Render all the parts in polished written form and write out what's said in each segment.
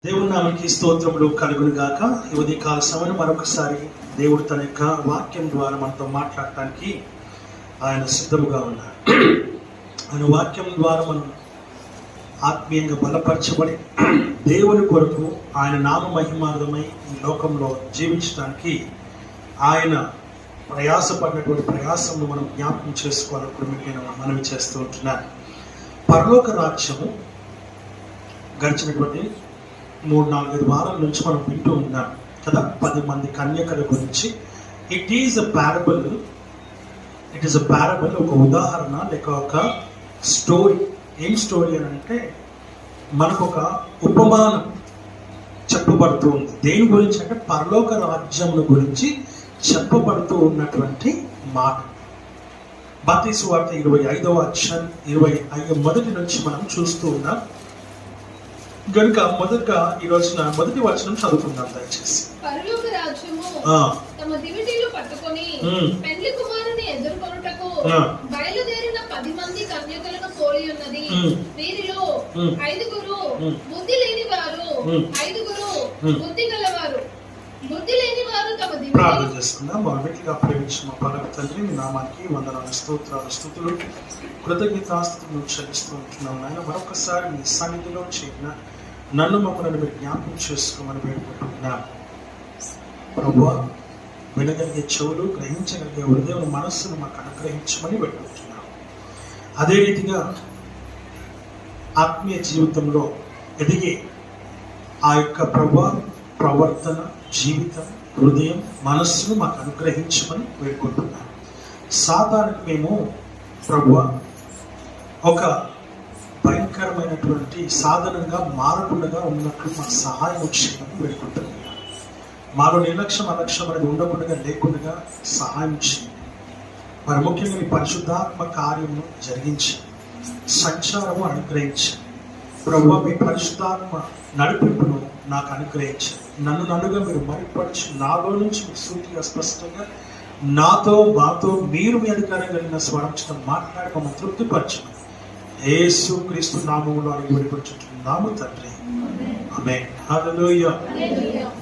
దేవుని నామమునకి స్తోత్రములు కలుగును గాక. ఈ ఉదయకాల సమయం మరొకసారి దేవుడు తన యొక్క వాక్యం ద్వారా మనతో మాట్లాడటానికి ఆయన సిద్ధముగా ఉన్నారు. ఆయన వాక్యం ద్వారా మనం ఆత్మీయంగా బలపరచబడి దేవుని కొరకు ఆయన నామ మహిమార్థమై ఈ లోకంలో జీవించడానికి ఆయన ప్రయాసపడినటువంటి ప్రయాసంను మనం జ్ఞాపకం చేసుకోవాలని మీకు నేను మనవి చేస్తూ ఉంటున్నాను. పరలోక రాజ్యము గడిచినటువంటి 3-4 వారాల నుంచి మనం వింటూ ఉన్నాం కదా, 10 మంది కన్యకల గురించి. ఇట్ ఈజ్ అ పారబుల్, ఒక ఉదాహరణ లేక ఒక స్టోరీ. ఏం స్టోరీ అని అంటే మనకు ఒక ఉపమానం చెప్పబడుతూ ఉంది. దేని గురించి అంటే పరలోక రాజ్యం గురించి చెప్పబడుతూ ఉన్నటువంటి మాట. మత్తయి సువార్త 25వ అధ్యాయం 25 నుంచి మనం చూస్తూ ఉన్నాం గనుక మొదటగా ఈ రోజున మొదటి వచనం చదువుకుందాం దయచేసి. పరలోక రాజ్యము తమ దివిటీలు పట్టుకొని పెండ్లి కుమారుని ఎదుర్కొనుటకు బయలుదేరిన 10 మంది కన్యకలను పోలి ఉన్నది. వీరిలో 5 బుద్ధి లేని వారు, 5 బుద్ధి గలవారు. బుద్ధి లేని వారు తమ దివిటీలు. ప్రార్థన చేసుకుందాం. మొదటిగా ప్రేమించిన పరమ తండ్రి, మీ నామానికి వందనాలు, స్తోత్రాలు, స్తుతులు, కృతజ్ఞతాస్తుతులు చెల్లిస్తూ ఉంటున్నాం. ఆయన మరొకసారి మీ సన్నిధిలో చేరిన నన్ను మమ్మల్ని మీరు జ్ఞాపకం చేసుకోమని వేడుకుంటున్నాం. ప్రభువా, వినగలిగే చెవులు, గ్రహించగలిగే హృదయం, మనస్సును మాకు అనుగ్రహించమని వేడుకుంటున్నాం. అదే రీతిగా ఆత్మీయ జీవితంలో ఎదిగే ఆ యొక్క ప్రవర్తన, జీవితం, హృదయం, మనస్సును మాకు అనుగ్రహించమని వేడుకుంటున్నాం. సాతానికి మేము ప్రభువా ఒక భయంకరమైనటువంటి సాధనంగా మారకుండా ఉన్నట్లు మాకు సహాయం చేయమని వేడుకుంటున్నాం. మాలో నిర్లక్ష్యం, అలక్ష్యం అనేది ఉండకుండా లేకుండా సహాయం చేయండి. మరి ముఖ్యంగా మీ పరిశుద్ధాత్మ కార్యము జరిగించి సంచారము అనుగ్రహించండి. ప్రభువా, మీ పరిశుద్ధాత్మ నడిపింపును నాకు అనుగ్రహించండి. నన్నుగా మీరు మరిపరిచి నాలో నుంచి మీరు సూటిగా స్పష్టంగా మాతో మీరు మీ అధికారం కలిగిన స్వరంచడం మాట్లాడమని తృప్తిపరచమని యేసు క్రీస్తు నామములో అడిగిపడుచున్నాము తండ్రి, ఆమేన్. హల్లెలూయా.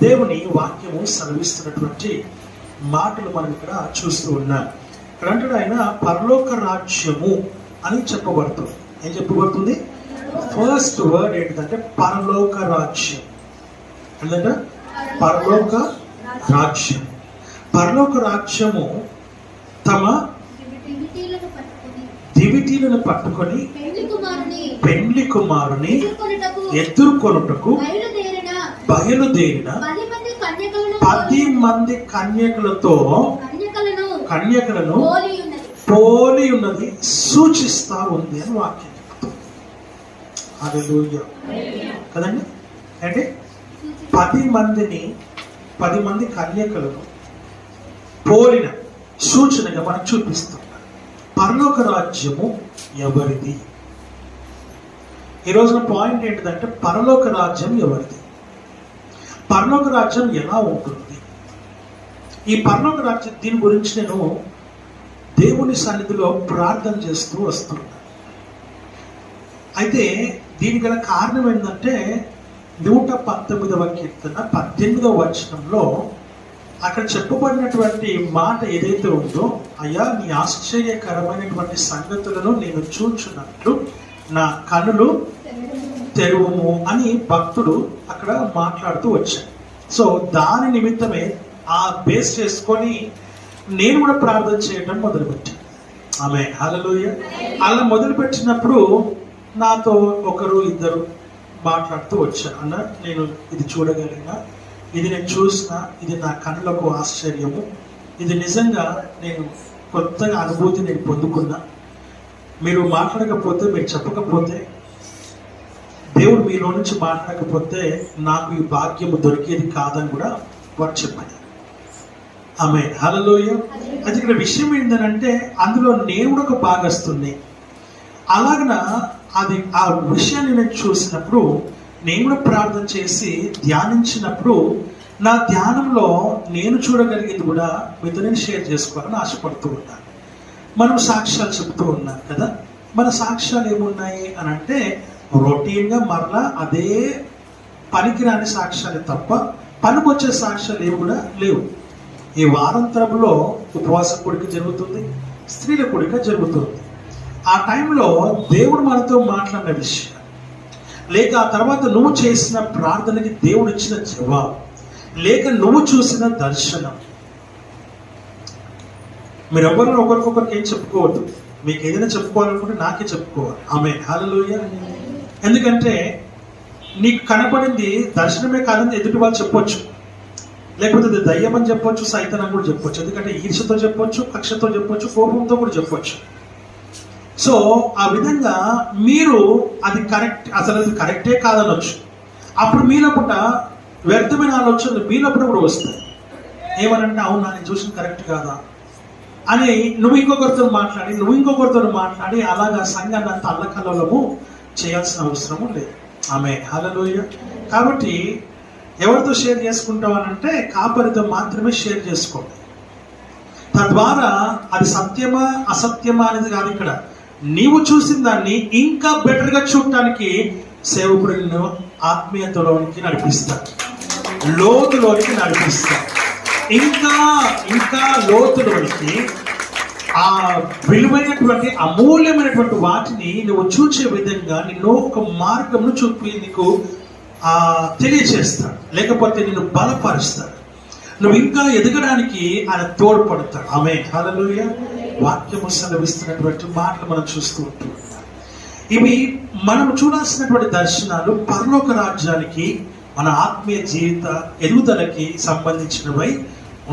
దేవుని వాక్యము సెలవిస్తున్నటువంటి మాటలు మనం ఇక్కడ చూస్తూ ఉన్నాం. ఇక్కడ అంటాడు ఆయన పరలోక రాజ్యము అని చెప్పబడుతుంది. ఏం చెప్పబడుతుంది? ఫస్ట్ వర్డ్ ఏంటంటే పరలోక రాజ్యం. ఏంటంటే పరలోక రాజ్యం. పరలోక రాజ్యము తమ దివిటీలను పట్టుకొని పెండ్లి కుమారుని ఎదుర్కొనుటకు బయలుదేరిన 10 మంది కన్యకలను పోలి ఉన్నది సూచిస్తా ఉంది అని వాక్యం చెప్తుంది. హల్లెలూయా కదండి. అంటే 10 మంది కన్యకలను పోలిన సూచనగా మనకు చూపిస్తుంది. పరలోక రాజ్యము ఎవరిది? ఈ రోజున పాయింట్ ఏంటిదంటే పరలోక రాజ్యం ఎవరిది? పరలోక రాజ్యం ఎలా ఉంటుంది? ఈ పరలోక రాజ్యం దీని గురించి నేను దేవుని సన్నిధిలో ప్రార్థన చేస్తూ వస్తున్నాను. అయితే దీనికి గల కారణం ఏంటంటే 119వ కీర్తన 18వ వచనంలో అక్కడ చెప్పబడినటువంటి మాట ఏదైతే ఉందో, అయ్యా నీ ఆశ్చర్యకరమైనటువంటి సంగతులను నేను చూచున్నట్లు నా కనులు తెరువుము అని భక్తుడు అక్కడ మాట్లాడుతూ వచ్చాడు. సో దాని నిమిత్తమే ఆ బేస్ చేసుకొని నేను కూడా ప్రార్థన చేయడం మొదలుపెట్టాను. ఆమె హల్లెలూయా. అలా మొదలుపెట్టినప్పుడు నాతో 1-2 మాట్లాడుతూ వచ్చాను. అన్న, నేను ఇది చూడగలిగినా, ఇది నేను చూసిన, ఇది నా కళ్ళకు ఆశ్చర్యము, ఇది నిజంగా నేను కొత్తగా అనుభూతి నేను పొందుకున్నా. మీరు మాట్లాడకపోతే, మీరు చెప్పకపోతే, దేవుడు మీలో నుంచి మాట్లాడకపోతే నాకు ఈ భాగ్యము దొరికేది కాదని కూడా వారు చెప్పారు. ఆమె హల్లెలూయా. అది ఇక్కడ విషయం ఏంటంటే అందులో నేను కూడా ఒక భాగస్తుని. అలాగన అది ఆ విషయాన్ని నేను చూసినప్పుడు నేను కూడా ప్రార్థన చేసి ధ్యానించినప్పుడు నా ధ్యానంలో నేను చూడగలిగేది కూడా మీతో నేను షేర్ చేసుకోవాలని ఆశపడుతూ ఉన్నాను. మనం సాక్ష్యాలు చెప్తూ ఉన్నాం కదా. మన సాక్ష్యాలు ఏమున్నాయి అని అంటే రొటీన్గా మరలా అదే పనికిరాని సాక్ష్యాలు తప్ప పనికొచ్చే సాక్ష్యాలు ఏవి కూడా లేవు. ఈ వారాంతరంలో ఉపవాస కూడిక జరుగుతుంది, స్త్రీల కూడిక జరుగుతుంది. ఆ టైంలో దేవుడు మనతో మాట్లాడిన విషయం, లేక ఆ తర్వాత నువ్వు చేసిన ప్రార్థనకి దేవుడు ఇచ్చిన జవాబు, లేక నువ్వు చూసిన దర్శనం, మీరు ఎవరు ఒకరికొకరికి ఏం చెప్పుకోవద్దు. మీకు ఏదైనా చెప్పుకోవాలనుకుంటే నాకే చెప్పుకోవాలి. ఆమేన్, హల్లెలూయా. ఎందుకంటే నీకు కనపడింది దర్శనమే కాదని ఎదుటి వాళ్ళు చెప్పొచ్చు, లేకపోతే అది దయ్యం అని చెప్పొచ్చు, సైతాన్ కూడా చెప్పొచ్చు. ఎందుకంటే ఈర్షతో చెప్పొచ్చు, కక్షతో చెప్పొచ్చు, కోపంతో కూడా చెప్పొచ్చు. సో ఆ విధంగా మీరు అది కరెక్ట్, అసలు అది కరెక్టే కాదనొచ్చు. అప్పుడు మీలోపట వ్యర్థమైన ఆలోచనలు మీలోపట కూడా వస్తాయి. ఏమనంటే అవునా నేను చూసిన కరెక్ట్ కాదా అని నువ్వు ఇంకొకరితో మాట్లాడి అలాగా సంఘాన్ని అంత అల్లకల్లోలము చేయాల్సిన అవసరము లేదు. ఆమేన్, హల్లెలూయా. కాబట్టి ఎవరితో షేర్ చేసుకుంటావు అనంటే కాపరితో మాత్రమే షేర్ చేసుకోండి. తద్వారా అది సత్యమా అసత్యమా అనేది కాదు. ఇక్కడ నీవు చూసిన దాన్ని ఇంకా బెటర్గా చూడటానికి సేవకుడు నిన్ను ఆత్మీయతలోనికి నడిపిస్తాడు, లోతులోనికి నడిపిస్తాడు. ఇంకా లోతులోనికి ఆ విలువైనటువంటి అమూల్యమైనటువంటి వాటిని నువ్వు చూసే విధంగా నిన్ను ఒక మార్గంను చూపి నీకు తెలియచేస్తాడు, లేకపోతే నిన్ను బలపరుస్తాడు. నువ్వు ఇంకా ఎదగడానికి ఆయన తోడ్పడతాడు. ఆమేన్, హల్లెలూయా. వాక్యము సెలవిస్తున్నటువంటి మాటలు మనం చూస్తూ ఉంటున్నాం. ఇవి మనం చూడాల్సినటువంటి దర్శనాలు పరలోక రాజ్యానికి, మన ఆత్మీయ జీవిత ఎదుగుదలకి సంబంధించినవై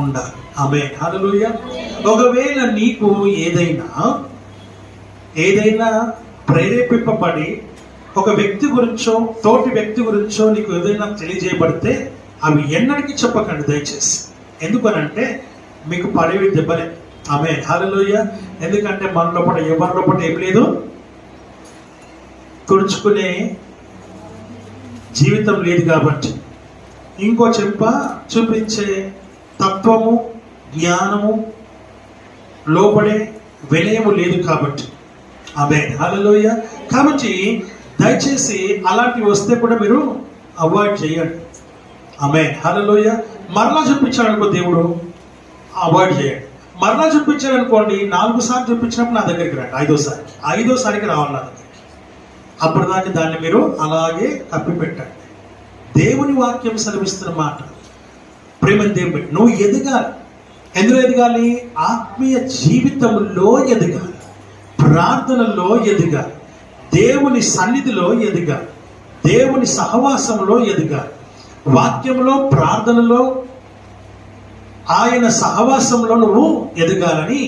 ఉండాలి. ఆమేన్, హల్లెలూయా. ఒకవేళ నీకు ఏదైనా ప్రేరేపింపబడి ఒక వ్యక్తి గురించో తోటి వ్యక్తి గురించో నీకు ఏదైనా తెలియజేయబడితే అవి ఎన్నటికీ చెప్పకండి దయచేసి. ఎందుకనంటే మీకు పడేవి దెబ్బలే. ఆమేన్, హల్లెలూయా. ఎందుకంటే మన లోపల ఎవరి లోపల ఏం లేదు, తుడుచుకునే జీవితం లేదు కాబట్టి, ఇంకో చెంప చూపించే తత్వము, జ్ఞానము, లోపడే వినయము లేదు కాబట్టి. ఆమేన్, హల్లెలూయా. కాబట్టి దయచేసి అలాంటివి వస్తే కూడా మీరు అవాయిడ్ చేయండి. ఆమేన్, హల్లెలూయా. మరలా చూపించాలనుకో దేవుడు, అవాయిడ్ చేయండి. మరలా చూపించాలనుకోండి, 4 సార్లు చూపించినప్పుడు నా దగ్గరికి రండి, ఐదోసారికి రావాలి నా దగ్గరికి. అప్పుడు దాన్ని మీరు అలాగే కప్పి పెట్టండి. దేవుని వాక్యం సెలవిస్తున్న మాట, ప్రేమ దేవుడు, నువ్వు ఎదగాలి. ఎందులో ఎదగాలి? ఆత్మీయ జీవితంలో ఎదగాలి, ప్రార్థనలో ఎదగాలి, దేవుని సన్నిధిలో ఎదగాలి, దేవుని సహవాసంలో ఎదగాలి, వాక్యంలో, ప్రార్థనలో, ఆయన సహవాసంలో నువ్వు ఎదగాలని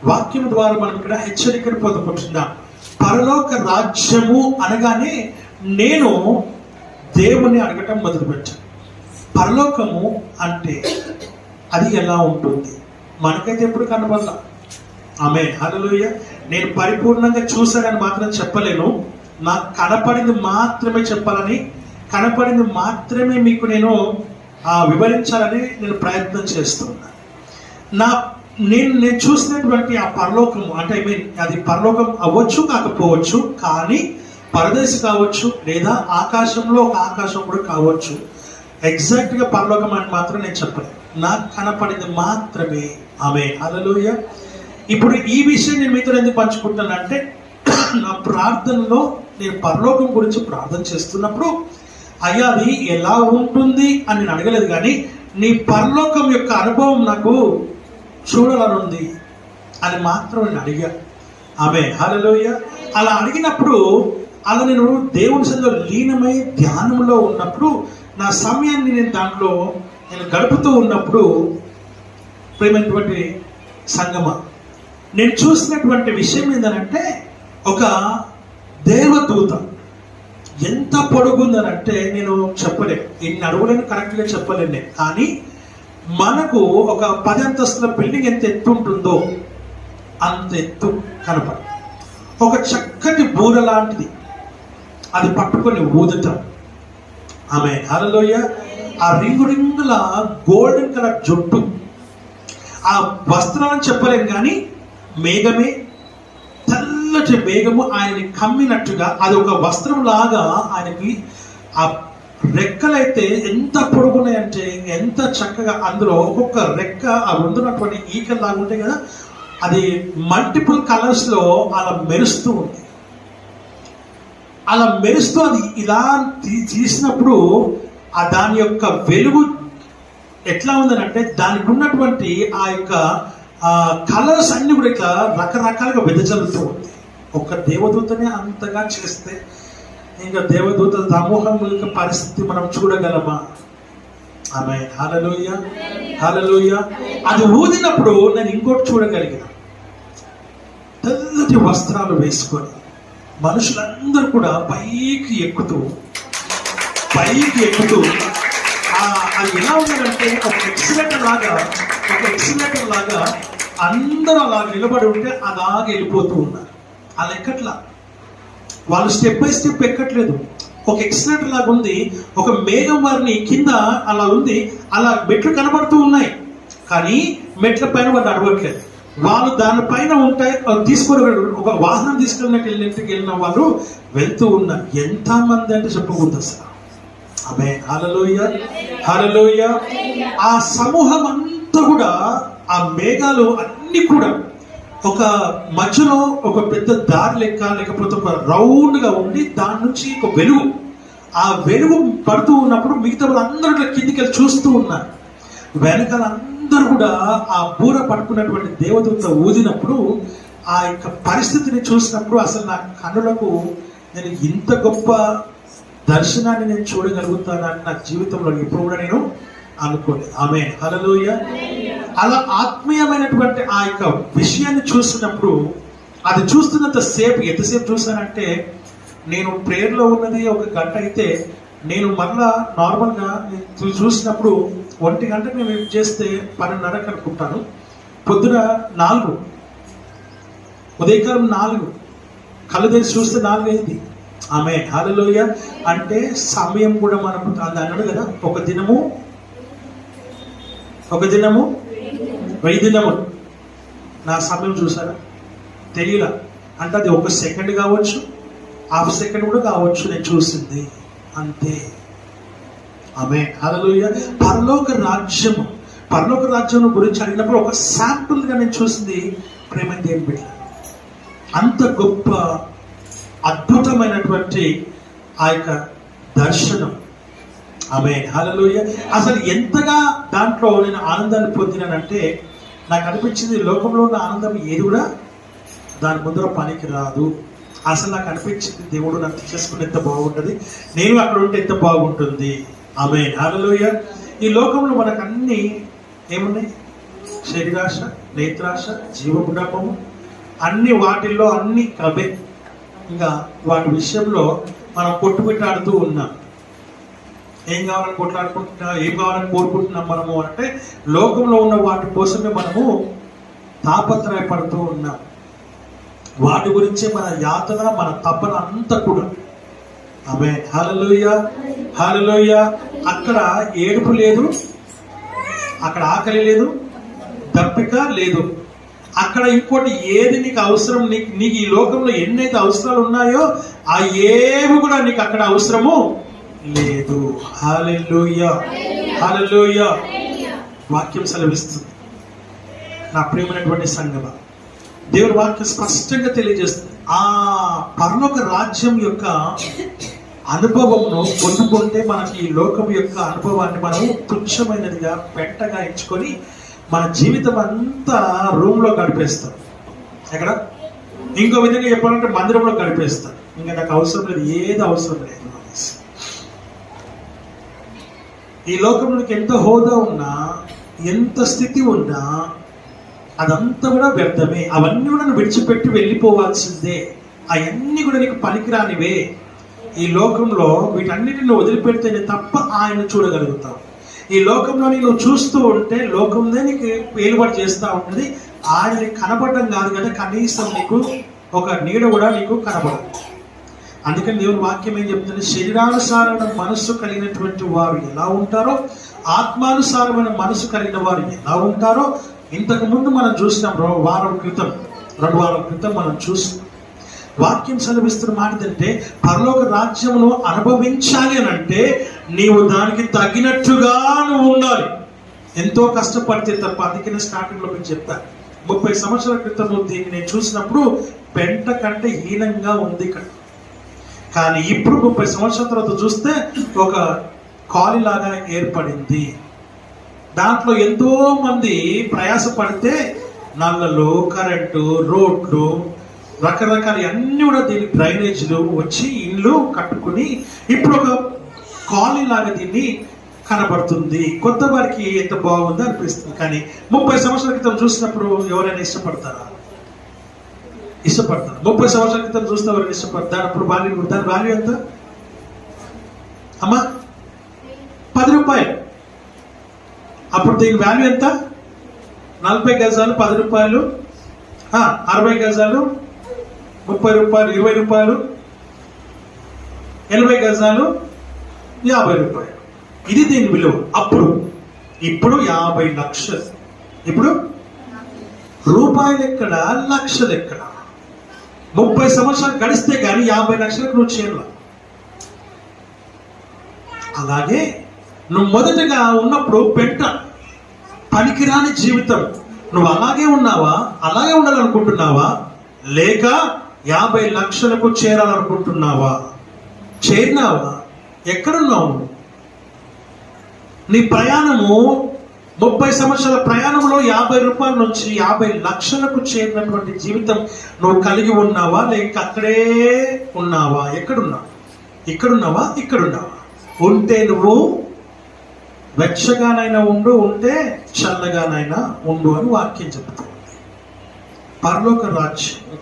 వాక్యం ద్వారా మనం ఇక్కడ హెచ్చరికను పొందుకుంటున్నాం. పరలోక రాజ్యము అనగానే నేను దేవుని అడగటం మొదలుపెట్టాను. పరలోకము అంటే అది ఎలా ఉంటుంది? మనకైతే ఎప్పుడు కనబడలా. ఆమేన్, హల్లెలూయా. నేను పరిపూర్ణంగా చూశానని మాత్రం చెప్పలేను. నాకు కనపడింది మాత్రమే చెప్పాలని, కనపడింది మాత్రమే మీకు నేను వివరించాలని నేను ప్రయత్నం చేస్తున్నా. నేను చూసినటువంటి ఆ పరలోకము అంటే అది పరలోకం అవ్వచ్చు కాకపోవచ్చు, కానీ పరదేశి కావచ్చు, లేదా ఆకాశంలో ఒక ఆకాశం కూడా కావచ్చు. ఎగ్జాక్ట్గా పరలోకం అని మాత్రం నేను చెప్పను, నాకు కనపడింది మాత్రమే. ఆమేన్, హల్లెలూయా. ఇప్పుడు ఈ విషయం నేను మీతో ఎందుకు పంచుకుంటానంటే, నా ప్రార్థనలో నేను పరలోకం గురించి ప్రార్థన చేస్తున్నప్పుడు అయ్యా అది ఎలా ఉంటుంది అని నేను అడగలేదు, కానీ నీ పరలోకం యొక్క అనుభవం నాకు చూడాలనుంది అని మాత్రం నేను అడిగా. ఆమేన్, హల్లెలూయా. అలా అడిగినప్పుడు, అలా నేను దేవుని సన్నిధిలో లీనమై ధ్యానంలో ఉన్నప్పుడు, నా సమయాన్ని నేను గడుపుతూ ఉన్నప్పుడు, ప్రేమైనటువంటి సంగమ, నేను చూసినటువంటి విషయం ఏంటంటే, ఒక దేవదూత ఎంత పొడుగుందనంటే నేను చెప్పలేను, ఇన్ని అడుగులను కరెక్ట్గా చెప్పలేను నేను. కానీ మనకు ఒక 10 అంతస్తుల బిల్డింగ్ ఎంత ఎత్తు ఉంటుందో అంత ఎత్తు కనపడ, ఒక చక్కటి బూర లాంటిది అది పట్టుకొని ఊదుతాం. ఆమేన్, హల్లెలూయా. ఆ రింగుల గోల్డెన్ కలర్ జుట్టు, ఆ వస్త్రాలను చెప్పలేము కానీ మేఘమే, తెల్లటి మేఘము ఆయనని కమ్మినట్టుగా, అది ఒక వస్త్రం లాగా ఆయనకి ఆ రెక్కలైతే ఎంత పొడుగున్నాయంటే ఎంత చక్కగా, అందులో ఒక్కొక్క రెక్క ఆ ఉన్నటువంటి ఈకలు లాగా ఉంటాయి కదా, అది మల్టిపుల్ కలర్స్ లో అలా మెరుస్తూ ఉంది. అలా మెరుస్తూ అది ఇలా తీసినప్పుడు ఆ దాని యొక్క వెలుగు ఎట్లా ఉందని అంటే దానికి ఉన్నటువంటి ఆ యొక్క కలర్స్ అన్ని కూడా ఇట్లా రకరకాలుగా వెదజల్లుతూ ఉంది. ఒక దేవదూతనే అంతగా చేస్తే ఇంకా దేవదూతల సమూహం యొక్క పరిస్థితి మనం చూడగలమా? ఆమె హల్లెలూయా, హల్లెలూయా. అది ఊదినప్పుడు నేను ఇంకోటి చూడగలిగిన, తెల్లటి వస్త్రాలు వేసుకొని మనుషులందరూ కూడా పైకి ఎక్కుతూ అది ఎలా ఉందంటే ఒక ఎక్సిలేటర్ లాగా అందరూ అలా నిలబడి ఉంటే అలాగే వెళ్ళిపోతూ ఉన్నారు. అలా ఎక్కట్లా, వాళ్ళు స్టెప్ బై స్టెప్ ఎక్కట్లేదు. ఒక ఎక్సిలేటర్ లాగా ఉంది, ఒక మేఘం వారిని కింద అలా ఉంది, అలా మెట్లు కనబడుతూ ఉన్నాయి కానీ మెట్ల పైన వాళ్ళు అడవట్లేదు. వాళ్ళు దానిపైన ఉంటాయి తీసుకొని ఒక వాహనం తీసుకెళ్ళినట్టు వెళ్ళిన వాళ్ళు వెళ్తూ ఉన్నారు. ఎంతమంది అంటే చెప్పకూడదు అసలు. ఆమె హల్లెలూయా, హల్లెలూయా. ఆ సమూహం అంతా కూడా ఆ మేఘాలు అన్ని కూడా ఒక మధ్యలో ఒక పెద్ద దారి లెక్క, లేకపోతే ఒక రౌండ్ గా ఉండి దాని నుంచి ఒక వెలుగు, ఆ వెలుగు పడుతూ ఉన్నప్పుడు మిగతా వాళ్ళందరూ కిందికి వెళ్ళి చూస్తూ ఉన్నారు. వెనకాల అందరూ కూడా ఆ బూర పట్టుకున్నటువంటి దేవదూత ఊదినప్పుడు ఆ యొక్క పరిస్థితిని చూసినప్పుడు అసలు నా కన్నులకు నేను ఇంత గొప్ప దర్శనాన్ని నేను చూడగలుగుతానని నా జీవితంలో ఎప్పుడు కూడా నేను అనుకోలేదు. ఆమె హల్లెలూయా. అలా ఆత్మీయమైనటువంటి ఆ యొక్క విషయాన్ని చూసినప్పుడు, అది చూస్తున్నంత సేపు ఎంతసేపు చూసానంటే, నేను ప్రేయర్లో ఉన్నది 1 గంట అయితే నేను మళ్ళా నార్మల్గా చూసినప్పుడు 1 గంటకు నేను చేస్తే 12:30 అనుకుంటాను. పొద్దున 4, ఉదయకాలం 4, కళ్ళు తెరిచి చూస్తే 4 అయింది. ఆమె హల్లెలూయా. అంటే సమయం కూడా మనకు అది అన్నాడు కదా, ఒక దినము 1000 దినములు. నా సమయం చూసారా తెలియలా. అంటే అది 1 సెకండ్ కావచ్చు, ½ సెకండ్ కూడా కావచ్చు నేను చూసింది, అంతే. ఆమె హల్లెలూయా. పరలోక రాజ్యం గురించి అడిగినప్పుడు ఒక శాంపుల్ గా నేను చూసింది ప్రేమ దేవుని బిడ్డ. అంత గొప్ప అద్భుతమైనటువంటి ఆ యొక్క దర్శనం. ఆమె హల్లెలూయా. అసలు ఎంతగా దాంట్లో నేను ఆనందాన్ని పొందినానంటే, నాకు అనిపించింది లోకంలో ఉన్న ఆనందం ఏది కూడా దాని ముందర పనికి రాదు. అసలు నాకు అనిపించింది దేవుడు నన్ను చేసుకుని ఎంత బాగుంటుంది, నేను అక్కడ ఉంటే ఎంత బాగుంటుంది. ఆమె హల్లెలూయా. ఈ లోకంలో మనకు అన్ని ఏమున్నాయి? శరీరాశ, నేత్రాశ, జీవగుణము, అన్ని వాటిల్లో అన్ని అవే. ఇంకా వాటి విషయంలో మనం కొట్టుమిట్టాడుతూ ఉన్నాం. ఏం కావాలని కొట్లాడుకుంటున్నా, ఏం కావాలని కోరుకుంటున్నాం మనము అంటే, లోకంలో ఉన్న వాటి కోసమే మనము తాపత్రయపడుతూ ఉన్నాం. వాటి గురించే మన యాతన, మన తపన అంతా కూడా. ఆమె హల్లెలూయా, హల్లెలూయా. అక్కడ ఏడుపు లేదు, అక్కడ ఆకలి లేదు, దప్పిక లేదు. అక్కడ ఇంకోటి ఏది నీకు అవసరం, నీకు ఈ లోకంలో ఎన్నైతే అవసరాలు ఉన్నాయో ఆ ఏవి కూడా నీకు అక్కడ అవసరము లేదు. హల్లెలూయా, హల్లెలూయా. వాక్యం సెలవిస్తుంది. నా ప్రియమైనటువంటి సంగమా, దేవుని వాక్యం స్పష్టంగా తెలియజేస్తుంది. ఆ పరలోక రాజ్యం యొక్క అనుభవంను పొందుకుంటే మనకి ఈ లోకం యొక్క అనుభవాన్ని మనం తుచ్చమైనదిగా పెంటగా ఎంచుకొని మన జీవితం అంతా రూమ్ లో గడిపేస్తాం. ఎక్కడ ఇంకో విధంగా చెప్పాలంటే మందిరంలో గడిపేస్తాం. ఇంకా నాకు అవసరం లేదు, ఏది అవసరం లేదు. ఈ లోకంలోకి ఎంత హోదా ఉన్నా, ఎంత స్థితి ఉన్నా అదంతా కూడా వ్యర్థమే. అవన్నీ కూడా నువ్వు విడిచిపెట్టి వెళ్ళిపోవాల్సిందే. అవన్నీ కూడా నీకు పనికిరానివే. ఈ లోకంలో వీటన్నిటిని నువ్వు వదిలిపెడితేనే తప్ప ఆయన చూడగలుగుతావు. ఈ లోకంలో నువ్వు చూస్తూ ఉంటే లోకంలో నీకు ఏలుబడి చేస్తూ ఉంటుంది. ఆయన కనపడడం కాదు కదా, కనీసం నీకు ఒక నీడ కూడా నీకు కనపడదు. అందుకని దేవుని వాక్యం ఏం చెప్తుంది? శరీరానుసారమైన మనస్సు కలిగినటువంటి వారు ఎలా ఉంటారో, ఆత్మానుసారమైన మనసు కలిగిన వారు ఎలా ఉంటారో ఇంతకు ముందు మనం చూసినాం. 2 వారాల క్రితం మనం చూసినాం. వాక్యం సెలవిస్తున్న మాట ఏంటంటే, పరలోక రాజ్యమును అనుభవించాలి అని అంటే నీవు దానికి తగినట్టుగా నువ్వు ఉండాలి. ఎంతో కష్టపడితే తప్ప. అందుకనే స్టార్టింగ్ లో మీకు చెప్పాను, 30 సంవత్సరాల క్రితం దీన్ని నేను చూసినప్పుడు పెంట కంటే హీనంగా ఉంది ఇక్కడ. కానీ ఇప్పుడు 30 సంవత్సరాల తర్వాత చూస్తే ఒక కాలిలాగా ఏర్పడింది. దాంట్లో ఎంతో మంది ప్రయాసపడితే నల్లలు, కరెంటు, రోడ్లు, రకరకాల అన్ని కూడా దీని డ్రైనేజీలు వచ్చి ఇల్లు కట్టుకుని ఇప్పుడు ఒక కాలనీ లాగా దీన్ని కనబడుతుంది. కొత్త వారికి ఎంత బాగుందో అనిపిస్తుంది. కానీ 30 సంవత్సరాల క్రితం చూసినప్పుడు ఎవరైనా ఇష్టపడతారా? ఇష్టపడతారు. 30 సంవత్సరాల క్రితం చూస్తే ఎవరైనా ఇష్టపడతారు? అప్పుడు దాని వాల్యూ ఎంత అమ్మా? 10 రూపాయలు. అప్పుడు దీని వాల్యూ ఎంత? 40 గజాలు 10 రూపాయలు, 60 గజాలు 30 రూపాయలు, 20 రూపాయలు, 80 గజాలు 50 రూపాయలు. ఇది దీని విలువ అప్పుడు. ఇప్పుడు 50 లక్షలు. ఇప్పుడు రూపాయలు ఎక్కడ, లక్షలు ఎక్కడ? 30 సంవత్సరాలు గడిస్తే కానీ 50 లక్షలకు నువ్వు చేయాల. అలాగే నువ్వు మొదటగా ఉన్నప్పుడు పెంట, పనికిరాని జీవితం. నువ్వు అలాగే ఉన్నావా? అలాగే ఉండాలనుకుంటున్నావా? లేక 50 లక్షలకు చేరాలనుకుంటున్నావా? చేరినావా? ఎక్కడున్నావు? నీ ప్రయాణము 30 సంవత్సరాల ప్రయాణంలో 50 రూపాయల నుంచి 50 లక్షలకు చేరినటువంటి జీవితం నువ్వు కలిగి ఉన్నావా? లేక అక్కడే ఉన్నావా? ఎక్కడున్నావు? ఇక్కడున్నావా? ఇక్కడున్నావా? ఉంటే నువ్వు వెచ్చగానైనా ఉండు, ఉంటే చల్లగానైనా ఉండు అని వాక్యం చెప్తుంది. పరలోక రాజ్యం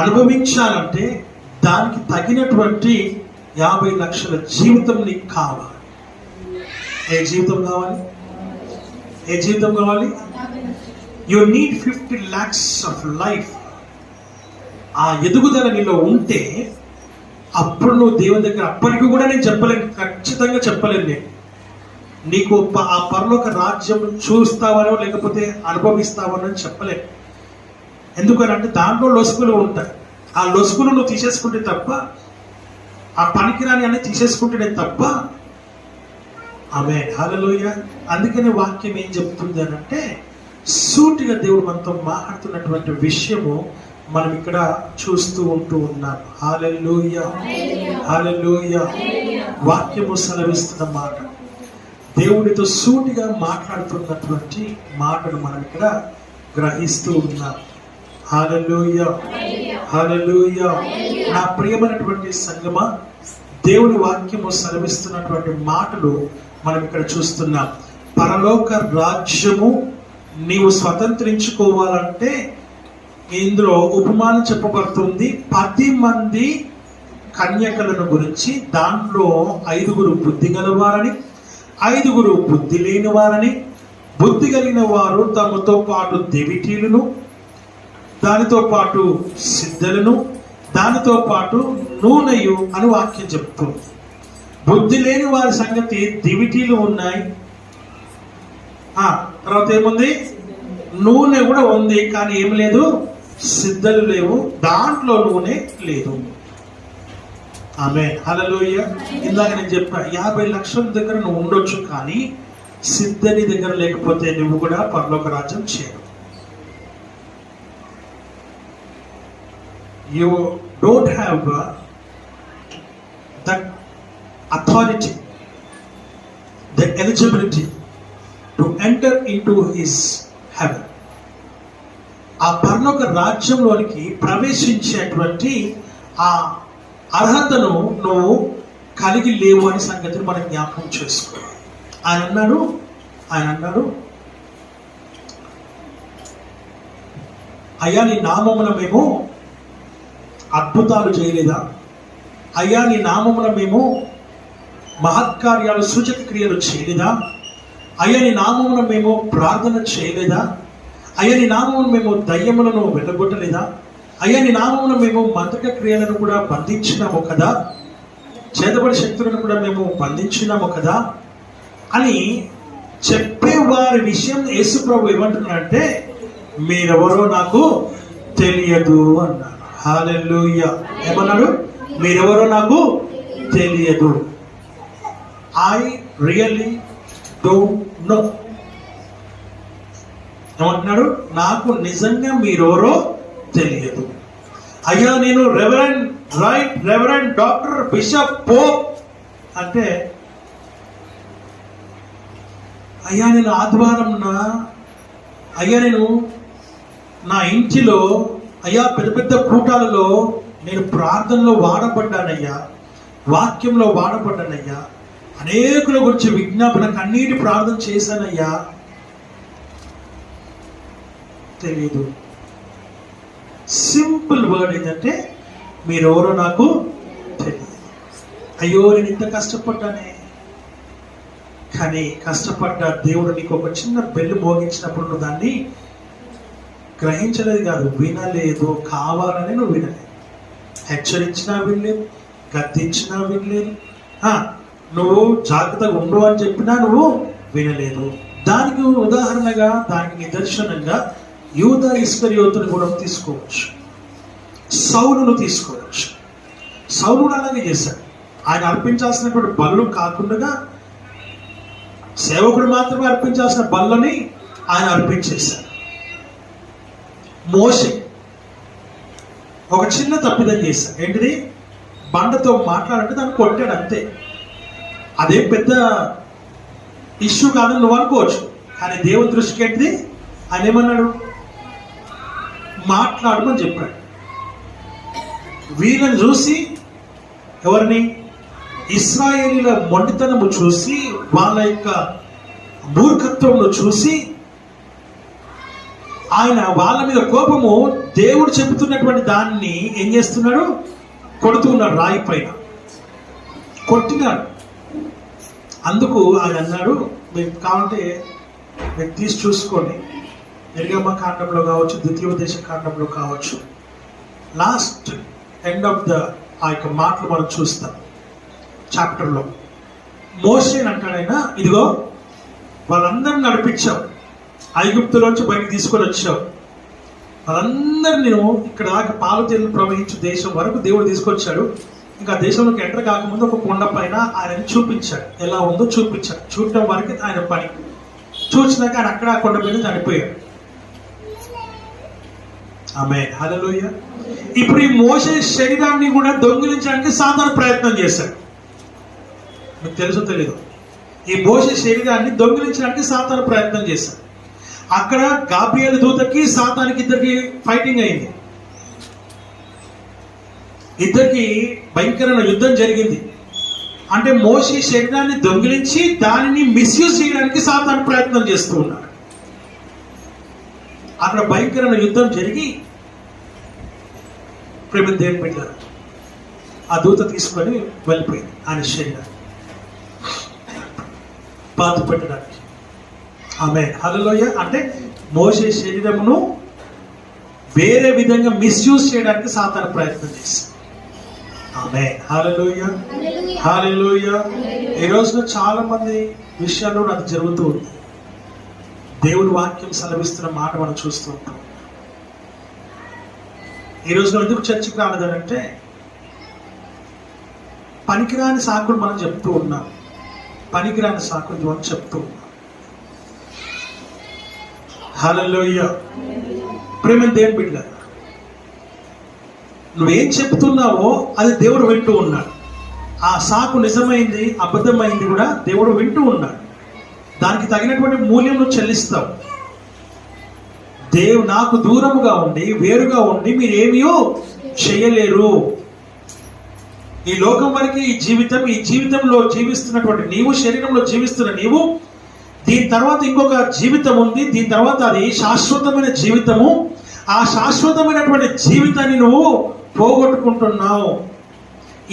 అనుభవించాలంటే దానికి తగినటువంటి 50 లక్షల జీవితం నీకు కావాలి. ఏ జీవితం కావాలి? ఏ జీవితం కావాలి? You need 50 lakhs of life. ఆ ఎదుగుదల నీలో ఉంటే అప్పుడు నువ్వు దేవుని దగ్గర, అప్పటికి కూడా నేను చెప్పలేను, ఖచ్చితంగా చెప్పలేను నేను నీకు ఆ పరలోక రాజ్యం చూస్తావనో లేకపోతే అనుభవిస్తావనో అని చెప్పలేను. ఎందుకనంటే దాంట్లో లొసుగులు ఉంటాయి. ఆ లొసుగులు నువ్వు తీసేసుకుంటే తప్ప, ఆ పనికిరాని అన్ని తీసేసుకుంటేనే తప్ప. ఆమేన్, హల్లెలూయా. అందుకనే వాక్యం ఏం చెప్తుంది అని అంటే, సూటిగా దేవుడు మనతో మాట్లాడుతున్నటువంటి విషయము మనం ఇక్కడ చూస్తూ ఉంటూ ఉన్నాం. హల్లెలూయా, హల్లెలూయా. వాక్యము సెలవిస్తున్న మాట, దేవుడితో సూటిగా మాట్లాడుతున్నటువంటి మాటను మనం ఇక్కడ గ్రహిస్తూ ఉన్నాం. హల్లెలూయా, హల్లెలూయా. నా ప్రియమైనటువంటి సంగమా, దేవుని వాక్యము సెలవిస్తున్నటువంటి మాటలు మనం ఇక్కడ చూస్తున్నాం. పరలోక రాజ్యము నీవు స్వతంత్రించుకోవాలంటే ఇందులో ఉపమానం చెప్పబడుతుంది. 10 మంది కన్యకలను గురించి. దాంట్లో 5 బుద్ధి గలవారని, 5 బుద్ధి లేని వారని. బుద్ధి కలిగిన వారు తమతో పాటు దివిటీలను, దానితో పాటు సిద్ధలను, దానితో పాటు నూనెయు అని వాక్యం చెప్తుంది. బుద్ధి లేని వారి సంగతి, దివిటీలు ఉన్నాయి, తర్వాత ఏముంది? నూనె కూడా ఉంది, కానీ ఏం లేదు, సిద్ధలు లేవు, దాంట్లో నూనె లేదు. ఆమేన్, హల్లెలూయా. ఇందాక నేను చెప్పా, 50 లక్షల దగ్గర నువ్వు ఉండొచ్చు, కానీ సిద్ధని దగ్గర లేకపోతే నువ్వు కూడా పరలోక రాజ్యం చేరు. You don't have that authority, the eligibility to enter into his heaven. ఆ పరలోక రాజ్యంలోనికి ప్రవేశించేటువంటి ఆ అర్హతను నువ్వు కలిగి లేవు అనే సంగతిని మనం జ్ఞాపకం చేసుకో. ఆయన అన్నాడు, అయ్యా నీ నామమున మేము అద్భుతాలు చేయలేదా? అయ్యా నీ నామమున మేము మహత్కార్యాలు, సూచక క్రియలు చేయలేదా? అయ్యా నీ నామమున మేము ప్రార్థన చేయలేదా? అయ్యా నీ నామమున మేము దయ్యములను వెళ్ళగొట్టలేదా? అయ్యా నీ నామమున మేము మంత్రిక క్రియలను కూడా బంధించినాము కదా, చేతబడి శక్తులను కూడా మేము బంధించినాము కదా అని చెప్పే వారి విషయం యేసు ప్రభు ఏమంటున్నాడంటే, మీరెవరో నాకు తెలియదు అన్నాడు. హల్లెలూయా. ఏమన్నాడు? మీరెవరో నాకు తెలియదు. I really don't know. ఏమంటున్నాడు? నాకు నిజంగా మీరెవరో తెలియదు. అయ్యా నేను రెవరెండ్ డాక్టర్ బిషప్ పోప్ అంటే, అయ్యా నేను ఆదివారం అయ్యా నేను నా ఇంటిలో అయ్యా పెద్ద పెద్ద కూటాలలో నేను ప్రార్థనలో వాడబడ్డానయ్యా, వాక్యంలో వాడబడ్డానయ్యా, అనేకుల గురించి విజ్ఞాపన కన్నీటి ప్రార్థన చేశానయ్యా. తెలియదు. సింపుల్ వర్డ్ ఏంటంటే మీరెవరో నాకు తెలియదు. అయ్యో నేను ఇంత కష్టపడ్డానే. కానీ కష్టపడ్డ దేవుడు నీకు ఒక చిన్న బెల్లు మోగించినప్పుడు నువ్వు దాన్ని గ్రహించలేదు కాదు, వినలేదు. కావాలని నువ్వు వినలేదు. హెచ్చరించినా వినలేదు, గద్దించినా వినలేదు, నువ్వు జాగ్రత్తగా ఉండు అని చెప్పినా నువ్వు వినలేదు. దానికి ఉదాహరణగా, దానికి నిదర్శనంగా యూదా ఇస్కరియోతుని కూడా తీసుకోవచ్చు, సౌలును తీసుకోవచ్చు. సౌలు అలాగే చేశాడు. ఆయన అర్పించాల్సినటువంటి బలులు కాకుండా సేవకుడు మాత్రమే అర్పించాల్సిన బలులని ఆయన అర్పించేశాడు. మోషే ఒక చిన్న తప్పిదం చేశాడు. ఏంటిది? బండతో మాట్లాడంటే దాన్ని కొట్టాడు అంతే. అదేం పెద్ద ఇష్యూ కాదని నువ్వు అనుకోవచ్చు, కానీ దేవుని దృష్టికి ఏంటిది? ఆయన ఏమన్నాడు? మాట్లాడమని చెప్పాడు. వీళ్ళని చూసి, ఎవరిని? ఇశ్రాయేలీల మొండితనము చూసి, వాళ్ళ యొక్క మూర్ఖత్వమును చూసి ఆయన వాళ్ళ మీద కోపము, దేవుడు చెబుతున్నటువంటి దాన్ని ఏం చేస్తున్నాడు? కొడుతూ ఉన్నాడు. రాయి పైన కొట్టినాడు. అందుకు ఆయన అన్నాడు, మీకు కావాలంటే మీరు తీసి చూసుకోండి, నిర్గమ కాండంలో కావచ్చు, ద్వితీయోపదేశ కాండంలో కావచ్చు, లాస్ట్ ఎండ్ ఆఫ్ ఆ యొక్క మాటలు మనం చూస్తాం చాప్టర్లో. మోషేని అంటాడైనా, ఇదిగో వాళ్ళందరిని నడిపించావు, ఐగుప్తులోంచి బయటికి తీసుకొని వచ్చావు, వాళ్ళందరినీ నేను ఇక్కడ దాకా పాలు తేనెలు ప్రవహించు దేశం వరకు దేవుడు తీసుకొచ్చాడు. ఇంకా దేశంలోకి ఎంటర్ కాకముందు ఒక కొండ పైన ఆయన చూపించాడు, ఎలా ఉందో చూపించాడు. చూడటం వరకు ఆయన పని. చూసినాక ఆయన అక్కడ ఆ కొండ మీద చనిపోయాడు. ఆమేన్, హల్లెలూయా. ఇప్పుడు ఈ మోషే శరీరాన్ని కూడా దొంగిలించడానికి సాతాను ప్రయత్నం చేశాడు. మీకు తెలుసో తెలీదు, ఈ మోషే శరీరాన్ని దొంగిలించడానికి సాతాను ప్రయత్నం చేశాడు. అక్కడ గాబ్రియేలు దూతకి సాతానికి ఇద్దరికి ఫైటింగ్ అయింది. ఇద్దరికి భయంకరమైన యుద్ధం జరిగింది. అంటే మోషే శరీరాన్ని దొంగిలించి దానిని మిస్యూజ్ చేయడానికి సాతాను ప్రయత్నం చేస్తూ ఉన్నాడు. అక్కడ భయంకరమైన యుద్ధం జరిగి, ప్రేమ దేవుని బిడ్డలారా, ఆ దూత తీసుకొని వెళ్ళిపోయింది ఆయన శరీరాన్ని బాధ పెట్టడానికి. ఆమేన్, హల్లెలూయా. అంటే మోషే శరీరమును వేరే విధంగా మిస్యూజ్ చేయడానికి సాతాను ప్రయత్నం చేశాడు. ఆమేన్, హల్లెలూయా, హల్లెలూయా. ఈ రోజున చాలా మంది విషయాల్లో అది జరుగుతూ ఉంది. దేవుని వాక్యం సెలవిస్తున్న మాట మనం చూస్తూ ఉంటాం. ఈ రోజున ఎందుకు చర్చకు రాలేదనంటే, పనికిరాని సాకులు మనం చెప్తూ ఉన్నాం. పనికిరాని సాకులు మనం చెప్తూ ఉన్నాం. హల్లెలూయా. ప్రేమ దేవుని బిడ్డలారా, నువ్వేం చెప్తున్నావో అది దేవుడు వింటూ ఉన్నాడు. ఆ సాకు నిజమైంది, అబద్ధమైంది కూడా దేవుడు వింటూ ఉన్నాడు. దానికి తగినటువంటి మూల్యం నువ్వు చెల్లిస్తావు. నాకు దూరముగా ఉండి, వేరుగా ఉండి మీరేమీయో చేయలేరు. ఈ లోకం వరకు ఈ జీవితంలో జీవిస్తున్నటువంటి నీవు, శరీరంలో జీవిస్తున్న నీవు, దీని తర్వాత ఇంకొక జీవితం ఉంది. దీని తర్వాత అది శాశ్వతమైన జీవితము. ఆ శాశ్వతమైనటువంటి జీవితాన్ని నువ్వు పోగొట్టుకుంటున్నావు.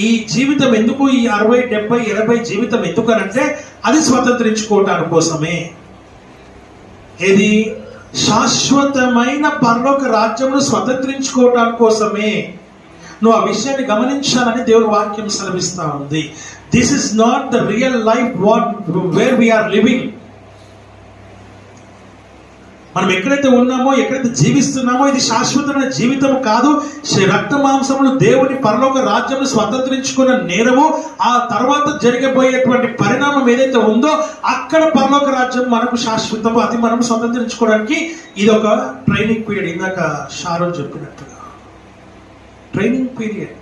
ఈ జీవితం ఎందుకు? ఈ 60, 70, 80 జీవితం ఎందుకనంటే అది స్వతంత్రించుకోవటానికి కోసమే. ఇది శాశ్వతమైన పరలోక రాజ్యమును స్వతంత్రించుకోవటానికి కోసమే. నువ్వు ఆ విషయాన్ని గమనించాలని దేవుని వాక్యం సెలవిస్తా ఉంది. This is not the real life where we are living. మనం ఎక్కడైతే ఉన్నామో, ఎక్కడైతే జీవిస్తున్నామో, ఇది శాశ్వతమైన జీవితం కాదు. రక్త మాంసములు దేవుని పరలోక రాజ్యం స్వతంత్రించుకున్న నేరము, ఆ తర్వాత జరగబోయేటువంటి పరిణామం ఏదైతే ఉందో అక్కడ పరలోక రాజ్యం మనకు శాశ్వతము. అది మనం స్వతంత్రించుకోవడానికి ఇది ఒక ట్రైనింగ్ పీరియడ్. ఇందాక షారోన్ చెప్పినట్టుగా training period.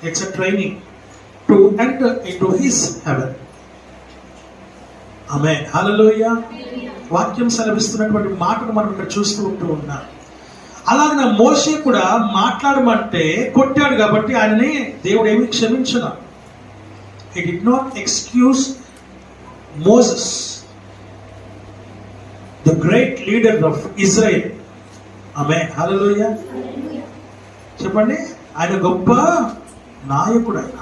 It's a training to enter into his heaven. ఆమేన్, హల్లెలూయా. వాక్యం సెలవిస్తున్నటువంటి మాటను మనం ఇక్కడ చూస్తూ ఉన్నాం. అలాగే మోషే కూడా మాట్లాడమంటే కొట్టాడు కాబట్టి ఆయనని దేవుడు ఏమి క్షమించను. He did not excuse Moses, the great leader of Israel. ఆమేన్, హల్లెలూయా. చెప్పండి, ఆయన గొప్ప నాయకుడు. ఆయన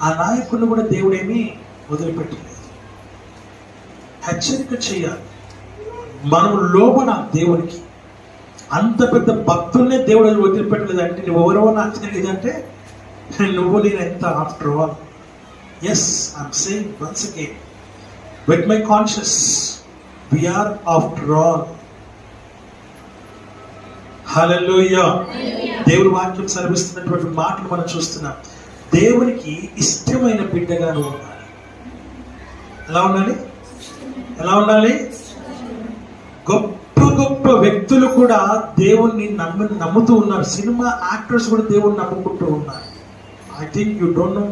ఆ నాయకుడిని కూడా దేవుడు ఏమి వదిలిపెట్టలేదు. హెచ్చరిక చేయాలి. మనం లోబడ దేవునికి. అంత పెద్ద భక్తుల్నే దేవుడు వదిలిపెట్టలేదు అంటే నువ్వు ఎవరో నాకు తెలియదంటే నువ్వు నేను ఎంత. After all, yes, I'm saying once again with my conscience, we are after all. హల్లెలూయా. దేవుని వాక్యం సెలవిస్తున్నటువంటి మాటలు మనం చూస్తున్నాం. దేవునికి ఇష్టమైన బిడ్డగా నువ్వు ఉండాలి. ఎలా ఉండాలి? ఎలా ఉండాలి? గొప్ప గొప్ప వ్యక్తులు కూడా దేవుణ్ణి నమ్ముతూ ఉన్నారు. సినిమా యాక్టర్స్ కూడా దేవుణ్ణి నమ్ముకుంటూ ఉన్నారు. I think you don't know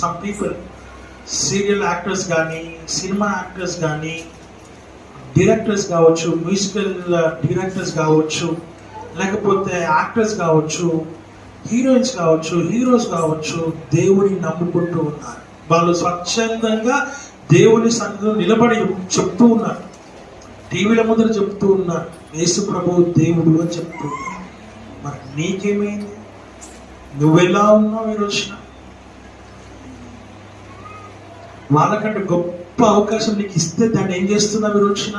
some people, serial actors కానీ, సినిమా యాక్టర్స్ కానీ, డైరెక్టర్స్ కావచ్చు, మ్యూజికల్ డైరెక్టర్స్ కావచ్చు, లేకపోతే యాక్టర్స్ కావచ్చు, హీరోయిన్స్ కావచ్చు, హీరోస్ కావచ్చు, దేవుడిని నమ్ముకుంటూ ఉన్నారు. వాళ్ళు స్వచ్ఛందంగా దేవుని సన్నిధిలో నిలబడి చెప్తూ ఉన్నారు. టీవీల ముందర చెప్తూ ఉన్నారు, యేసు ప్రభువు దేవుడు అని చెప్తూ ఉన్నారు. మరి నీకేమైంది? నువ్వెలా ఉన్నావు ఈ రోజున? వాళ్ళకంటే గొప్ప అవకాశం నీకు ఇస్తే దాన్ని ఏం చేస్తున్నావు ఈ రోజున?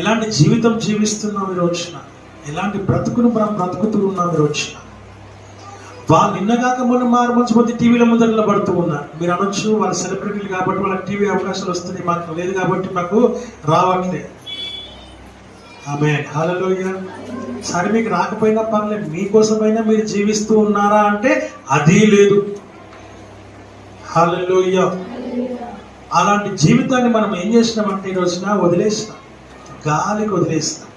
ఎలాంటి జీవితం జీవిస్తున్నావు ఈ రోజున? ఎలాంటి బ్రతుకును మనం బ్రతుకుతూ ఉన్నాం ఈ రోజున? వాళ్ళు నిన్నగాక మొన్న మంచి టీవీల ముందర నిలబడుతూ ఉన్నారు. మీరు అనొచ్చు, వాళ్ళ సెలబ్రిటీలు కాబట్టి వాళ్ళకి టీవీ అవకాశాలు వస్తున్నాయి, మాకు లేదు కాబట్టి మాకు రావట్లేదు. ఆమేన్, హల్లెలూయా. సరే, మీకు రాకపోయినా పర్లేదు, మీకోసమైనా మీరు జీవిస్తూ ఉన్నారా అంటే అది లేదు. హల్లెలూయా. అలాంటి జీవితాన్ని మనం ఏం చేసినామంటే ఈ రోజున వదిలేసినాం, గాలికి వదిలేసినాం.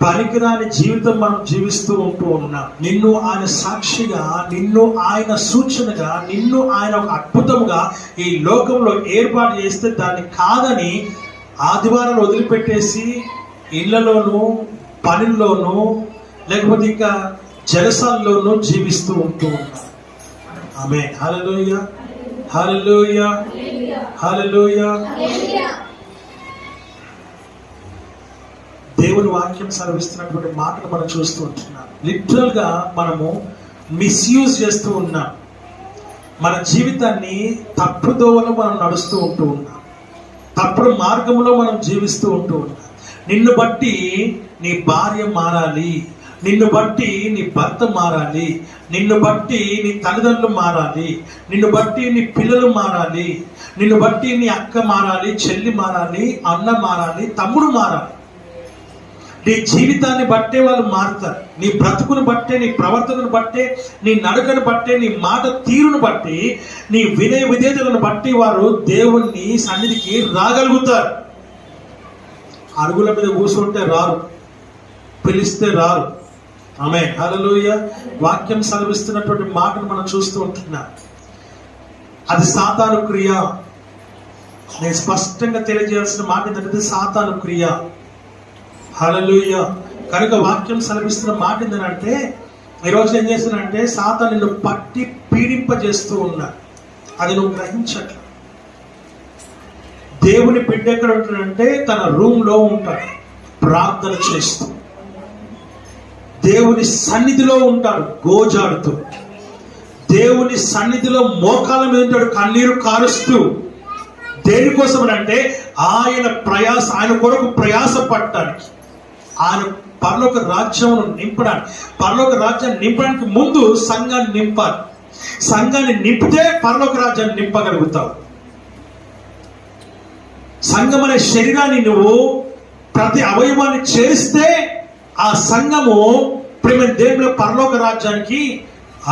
పనికిరాని జీవితం మనం జీవిస్తూ ఉంటూ ఉన్నాం. నిన్ను ఆయన సాక్షిగా, నిన్ను ఆయన సూచనగా, నిన్ను ఆయన ఒక అద్భుతంగా ఈ లోకంలో ఏర్పాటు చేస్తే దాన్ని కాదని ఆదివారాలు వదిలిపెట్టేసి ఇళ్లలోనూ, పనుల్లోనూ, లేకపోతే ఇంకా జలసాల్లోనూ జీవిస్తూ ఉంటూ ఉన్నాం. ఆమేన్, హల్లెలూయా, హల్లెలూయా, హల్లెలూయా. దేవుని వాక్యం సెలవిస్తున్నటువంటి మాటలు మనం చూస్తూ ఉంటున్నాం. లిటరల్ గా మనము మిస్యూజ్ చేస్తూ ఉన్నాం. మన జీవితాన్ని తప్పుదోవలో మనం నడుస్తూ ఉంటూ ఉన్నాం. తప్పుడు మార్గంలో మనం జీవిస్తూ ఉంటూ ఉన్నాం. నిన్ను బట్టి నీ భార్య మారాలి, నిన్ను బట్టి నీ భర్త మారాలి, నిన్ను బట్టి నీ తల్లిదండ్రులు మారాలి, నిన్ను బట్టి నీ పిల్లలు మారాలి, నిన్ను బట్టి నీ అక్క మారాలి, చెల్లి మారాలి, అన్న మారాలి, తమ్ముడు మారాలి. నీ జీవితాన్ని బట్టే వాళ్ళు మారుతారు. నీ బ్రతుకును బట్టే, నీ ప్రవర్తనను బట్టే, నీ నడకను బట్టే, నీ మాట తీరును బట్టి, నీ వినయ విధేయతలను బట్టి వారు దేవుణ్ణి సన్నిధికి రాగలుగుతారు. అరుగుల మీద కూర్చుంటే రారు, పిలిస్తే రారు. ఆమేన్, హల్లెలూయా. వాక్యం సెలవిస్తున్నటువంటి మాటను మనం చూస్తూ ఉంటున్నాం. అది సాతాను క్రియ. నేను స్పష్టంగా తెలియజేయాల్సిన మాట ఏంటంటే సాతాను క్రియ. హల్లెలూయా. కనుక వాక్యం సెలవిస్తున్న మాట ఏంటంటే ఈరోజు ఏం చేస్తున్నానంటే సాతాను నిన్ను పట్టి పీడింపజేస్తూ ఉన్నా, అది నువ్వు గ్రహించట్ల. దేవుని బిడ్డ ఎక్కడ ఉంటాడంటే తన రూమ్ లో ఉంటాడు, ప్రార్థన చేస్తూ దేవుని సన్నిధిలో ఉంటాడు, గోజాడుతూ దేవుని సన్నిధిలో మోకాల మీద ఉంటాడు, కన్నీరు కారుస్తూ. దేనికోసం అంటే ఆయన కొరకు ప్రయాస పడటానికి, ఆయన పరలోక రాజ్యమును నింపడానికి. పరలోక రాజ్యాన్ని నింపడానికి ముందు సంఘాన్ని నింపాలి. సంఘాన్ని నింపితే పరలోక రాజ్యాన్ని నింపగలుగుతావు. సంఘం అనే శరీరాన్ని నువ్వు ప్రతి అవయవాన్ని చేరిస్తే ఆ సంఘము ప్రేమ దేవుని పరలోక రాజ్యానికి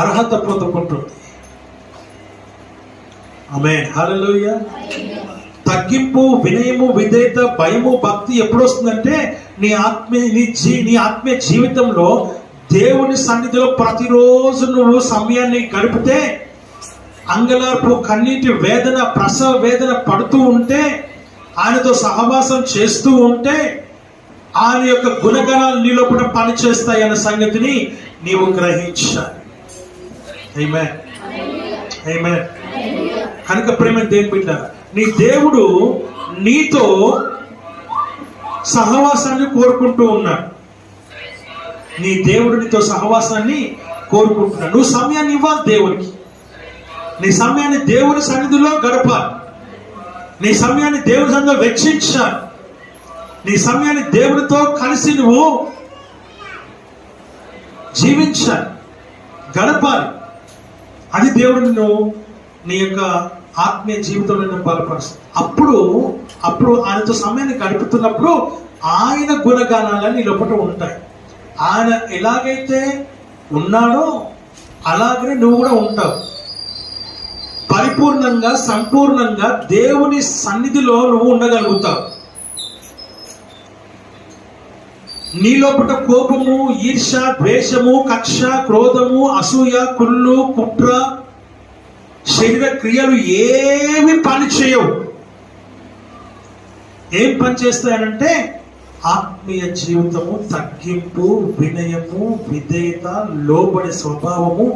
అర్హత పొందుకుంటుంది. ఆమేన్, హల్లెలూయా. తగ్గింపు, వినయము, విధేయత, భయము, భక్తి ఎప్పుడు వస్తుందంటే నీ ఆత్మీయ జీవితంలో దేవుని సన్నిధిలో ప్రతిరోజు నువ్వు సమయాన్ని గడిపితే, అంగలార్పు, కన్నీటి వేదన, ప్రసవ వేదన పడుతూ ఉంటే, ఆయనతో సహవాసం చేస్తూ ఉంటే ఆయన యొక్క గుణగణాలు నీలో కూడా పనిచేస్తాయి అన్న సంగతిని నీవు గ్రహించాలి. ఆమేన్, ఆమేన్. కనుక ప్రేమ దేవుని బిడ్డ, నీ దేవుడు నీతో సహవాసాన్ని కోరుకుంటూ ఉన్నాడు. నీ దేవుడు నీతో సహవాసాన్ని కోరుకుంటున్నాడు. నువ్వు సమయాన్ని ఇవ్వాలి దేవునికి. నీ సమయాన్ని దేవుని సన్నిధిలో గడపాలి. నీ సమయాన్ని దేవుని సన్నిధిలో వెచ్చించాలి. నీ సమయాన్ని దేవునితో కలిసి నువ్వు జీవించాలి, గడపాలి. అది దేవుడు నిన్ను నీ యొక్క ఆత్మీయ జీవితంలో నిన్ను బలపరుస్తుంది. అప్పుడు ఆయనతో సమయాన్ని గడుపుతున్నప్పుడు ఆయన గుణగానాలని నీ లోపల ఉంటాయి. ఆయన ఎలాగైతే ఉన్నాడో అలాగనే నువ్వు కూడా ఉంటావు. పరిపూర్ణంగా, సంపూర్ణంగా దేవుని సన్నిధిలో నువ్వు ఉండగలుగుతావు. నీ లోపల కోపము, ఈర్ష, ద్వేషము, కక్ష, క్రోధము, అసూయ, కుళ్ళు, కుట్ర, శరీర క్రియలు ఏమి పని చేయవు. ఏం పని చేస్తాయనంటే ఆత్మీయ జీవితము, తగ్గింపు, వినయము, విధేయత, లోబడే స్వభావము.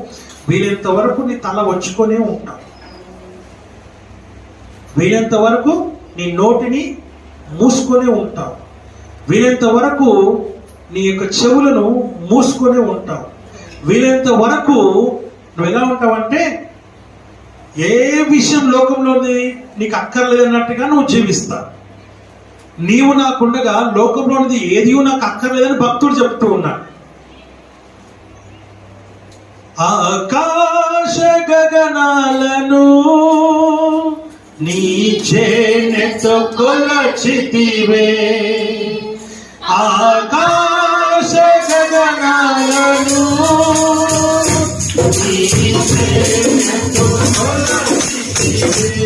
వీలైనంత వరకు నీ తల వంచుకొనే ఉంటావు. వీలైనంత వరకు నీ నోటిని మూసుకొనే ఉంటావు. వీలైనంత వరకు నీ యొక్క చెవులను మూసుకొనే ఉంటావు. వీలైనంత వరకు నువ్వు ఎలా ఉంటావంటే ఏ విషయం లోకంలోని నీకు అక్కర్లేదన్నట్టుగా నువ్వు జీవిస్తావు. నీవు నాకుండగా లోకంలోనిది ఏది నాకు అక్కర్లేదని భక్తుడు చెప్తూ ఉన్నాడు. ఆకాశ గగనాలను నీ చేనెతో కొలచితివే, ఆకాశ గగనాలను నీ చేనెతో కొలచితివే.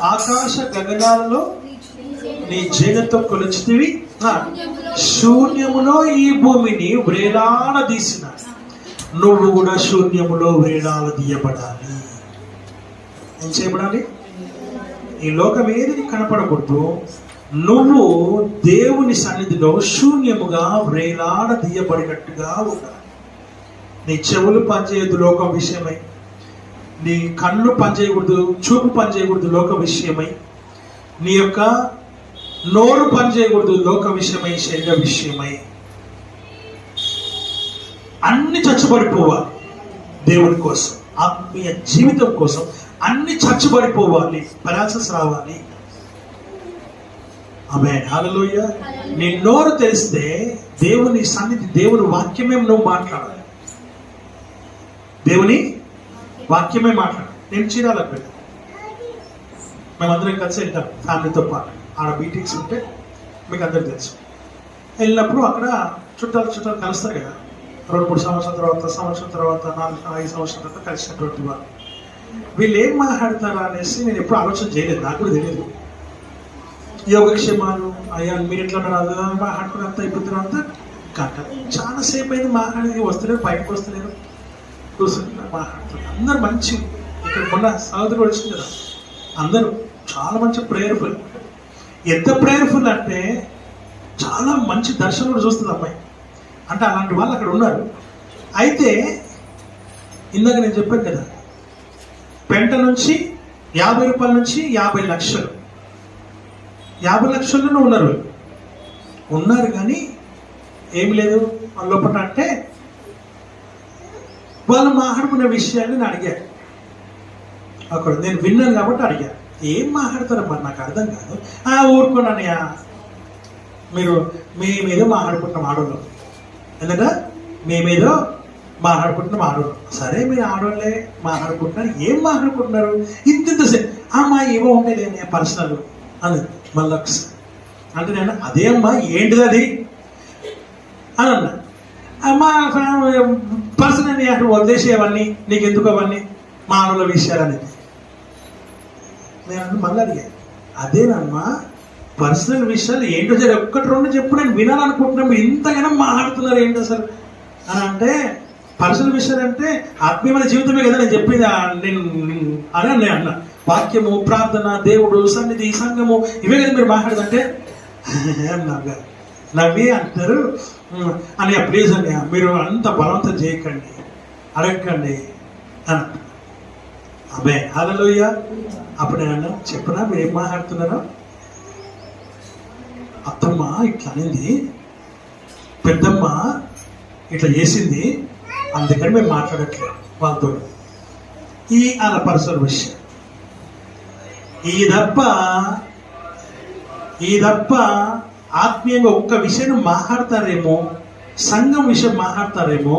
ఆకాశ గగనాలలో నీ జేనతో కొలిచితివి, శూన్యములో ఈ భూమిని వ్రేలాడదీసిన. నువ్వు కూడా శూన్యములో వ్రేలాడదీయబడాలి. ఏం చేయబడాలి? ఈ లోకం ఏది కనపడకూడదు. నువ్వు దేవుని సన్నిధిలో శూన్యముగా వ్రేలాడదీయబడినట్టుగా ఉండాలి. నీ చెవులు పనిచేయదు లోకం విషయమై, నీ కళ్ళు పనిచేయకూడదు, చూపు పనిచేయకూడదు లోక విషయమై, నీ యొక్క నోరు పనిచేయకూడదు లోక విషయమై, శరీర విషయమై. అన్ని చచ్చుబడిపోవాలి దేవుని కోసం, ఆత్మీయ జీవితం కోసం అన్ని చచ్చుబడిపోవాలి, పెరాలసిస్ రావాలి. ఆమేన్, హల్లెలూయా. నీ నోరు తెలిస్తే దేవుని సన్నిధి, దేవుని వాక్యమే నువ్వు మాట్లాడాలి. దేవుని వాక్యమే మాట్లాడాలి. నేను చీరాలకు వెళ్ళాను, మేమందరం కలిసి వెళ్తాం ఫ్యామిలీతో పాటు. ఆడ మీటింగ్స్ ఉంటే మీకు అందరికి తెలుసు. వెళ్ళినప్పుడు అక్కడ చుట్టాలు కలుస్తారు కదా, 2-3 సంవత్సరం తర్వాత 4-5 సంవత్సరాల తర్వాత కలిసినటువంటి వాళ్ళు. వీళ్ళు ఏం మాట్లాడతారా అనేసి నేను ఎప్పుడు ఆలోచన చేయలేదు, నాకు కూడా తెలియదు. యోగక్షేమాలు అయ్యా మీరు ఎట్లా మాట్లాడుకుని అంతా అయిపోతున్నారు అంతా గంట చాలాసేపు అయింది మాట్లాడేది, వస్తలేరు, బయటకు వస్తలేరు, కూర్చుంటున్నారు, మాట్లాడుతున్నారు. అందరు మంచి, ఇక్కడ మొన్న సహోదరుడు వచ్చింది కదా, అందరూ చాలా మంచి ప్రేయర్ఫుల్. ఎంత ప్రేయర్ఫుల్ అంటే చాలా మంచి దర్శనం కూడా చూస్తుంది అమ్మాయి. అంటే అలాంటి వాళ్ళు అక్కడ ఉన్నారు. అయితే ఇందాక నేను చెప్పాను కదా, పెంట నుంచి 50 రూపాయల నుంచి 50 లక్షలు, 50 లక్షల్లోనే ఉన్నారు కానీ ఏమి లేదు వాళ్ళ లోపల. అంటే వాళ్ళు మాట్లాడుకునే విషయాన్ని నేను అడిగాను అక్కడ, నేను విన్నాను కాబట్టి అడిగాను, ఏం మాట్లాడతారమ్మా నాకు అర్థం కాదు. ఊరుకున్నానయ్యా, మేమేదో మాట్లాడుకుంటున్నాం ఆడవాళ్ళు, ఎందుకంటే మేమేదో మాట్లాడుకుంటున్నాం ఆడవాళ్ళు. సరే మీరు ఆడవాళ్ళే మాట్లాడుకుంటున్నారు, ఏం మాట్లాడుకుంటున్నారు ఇంతసేపు? అమ్మా ఏవో ఉండేది పర్సనల్ అని మళ్ళీ ఒకసారి అంటే నేను అదే అమ్మా ఏంటిది అది అని అన్నా. అమ్మా పర్సనల్ అక్కడ వదిలేసేవన్నీ నీకు ఎందుకు అవన్నీ మానవుల విషయాలు అనేది నేను మళ్ళీ అడిగా. అదేనమ్మా పర్సనల్ విషయాలు ఏంటో సరే 1-2 చెప్పు, నేను వినాలనుకుంటున్నాము, ఇంతగానో మాట్లాడుతున్నారు ఏంటి అసలు అని అంటే, పర్సనల్ విషయాలు అంటే ఆత్మీయమైన జీవితమే కదా నేను చెప్పింది నేను అన్నా. వాక్యము, ప్రార్థన, దేవుడు, సన్నిధి, సంఘము ఇవే కదా మీరు మాట్లాడదంటే నవ్వి అంటారు. అన్నయ్య ప్లీజ్ అన్నయ్య మీరు అంత బలవంతం చేయకండి, అడగండి అని అంటారు. అబ్బే హల్లెలూయా. అప్పుడు నేను చెప్పనా మీరు ఏం మాట్లాడుతున్నారో? అత్తమ్మ ఇట్లా అనింది, పెద్దమ్మ ఇట్లా చేసింది, అందుకని మేము మాట్లాడట్లేదు వాళ్ళతో. అలా పర్సనల్ విషయం. ఈ తప్ప ఆత్మీయంగా ఒక్క విషయం మాట్లాడతారేమో, సంఘం విషయం మాట్లాడతారేమో,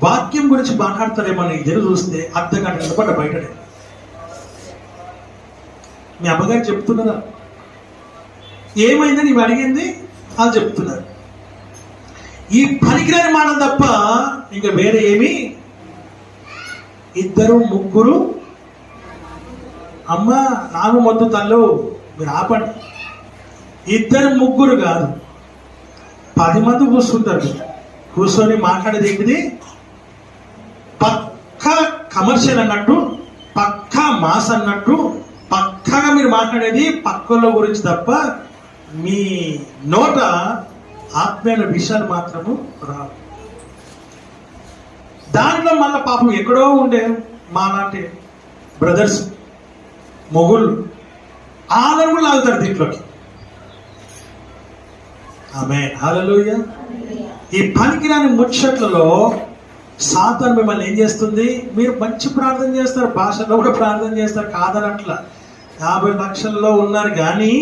వాక్యం గురించి మాట్లాడతారేమో అని ఇద్దరు చూస్తే అర్ధగంట నిలబడ్డ బయటనే. మీ అమ్మగారు చెప్తున్నారా ఏమైందని ఇవి అడిగింది వాళ్ళు చెప్తున్నారు. ఈ పనికిరాని మాటలు తప్ప ఇంకా వేరే ఏమి. 2-3 అమ్మ నాకు మొద్దు తల్లు మీరు ఆపండి. 2-3 కాదు, 10 మంది కూర్చుంటారు. కూర్చొని మాట్లాడేది ఏంటిది? పక్కా కమర్షియల్ అన్నట్టు, పక్కా మాస్ అన్నట్టు, పక్కాగా మీరు మాట్లాడేది పక్కల గురించి తప్ప మీ నోట ఆత్మీయ విషయాలు మాత్రము రావు. దాంట్లో మళ్ళీ పాపం ఎక్కడో ఉండే మాలాంటి బ్రదర్స్ మొగుళ్ళు ఆదరణ కూడా లాగుతారు దీంట్లోకి. ఆమేన్ హల్లెలూయా. ఈ పనికిరాని ముచ్చట్లలో సాతాను మిమ్మల్ని ఏం చేస్తుంది? మీరు మంచి ప్రార్థన చేస్తారు, భాషలో కూడా ప్రార్థన చేస్తారు, కాదనట్లా. 50 లక్షల్లో ఉన్నారు కానీ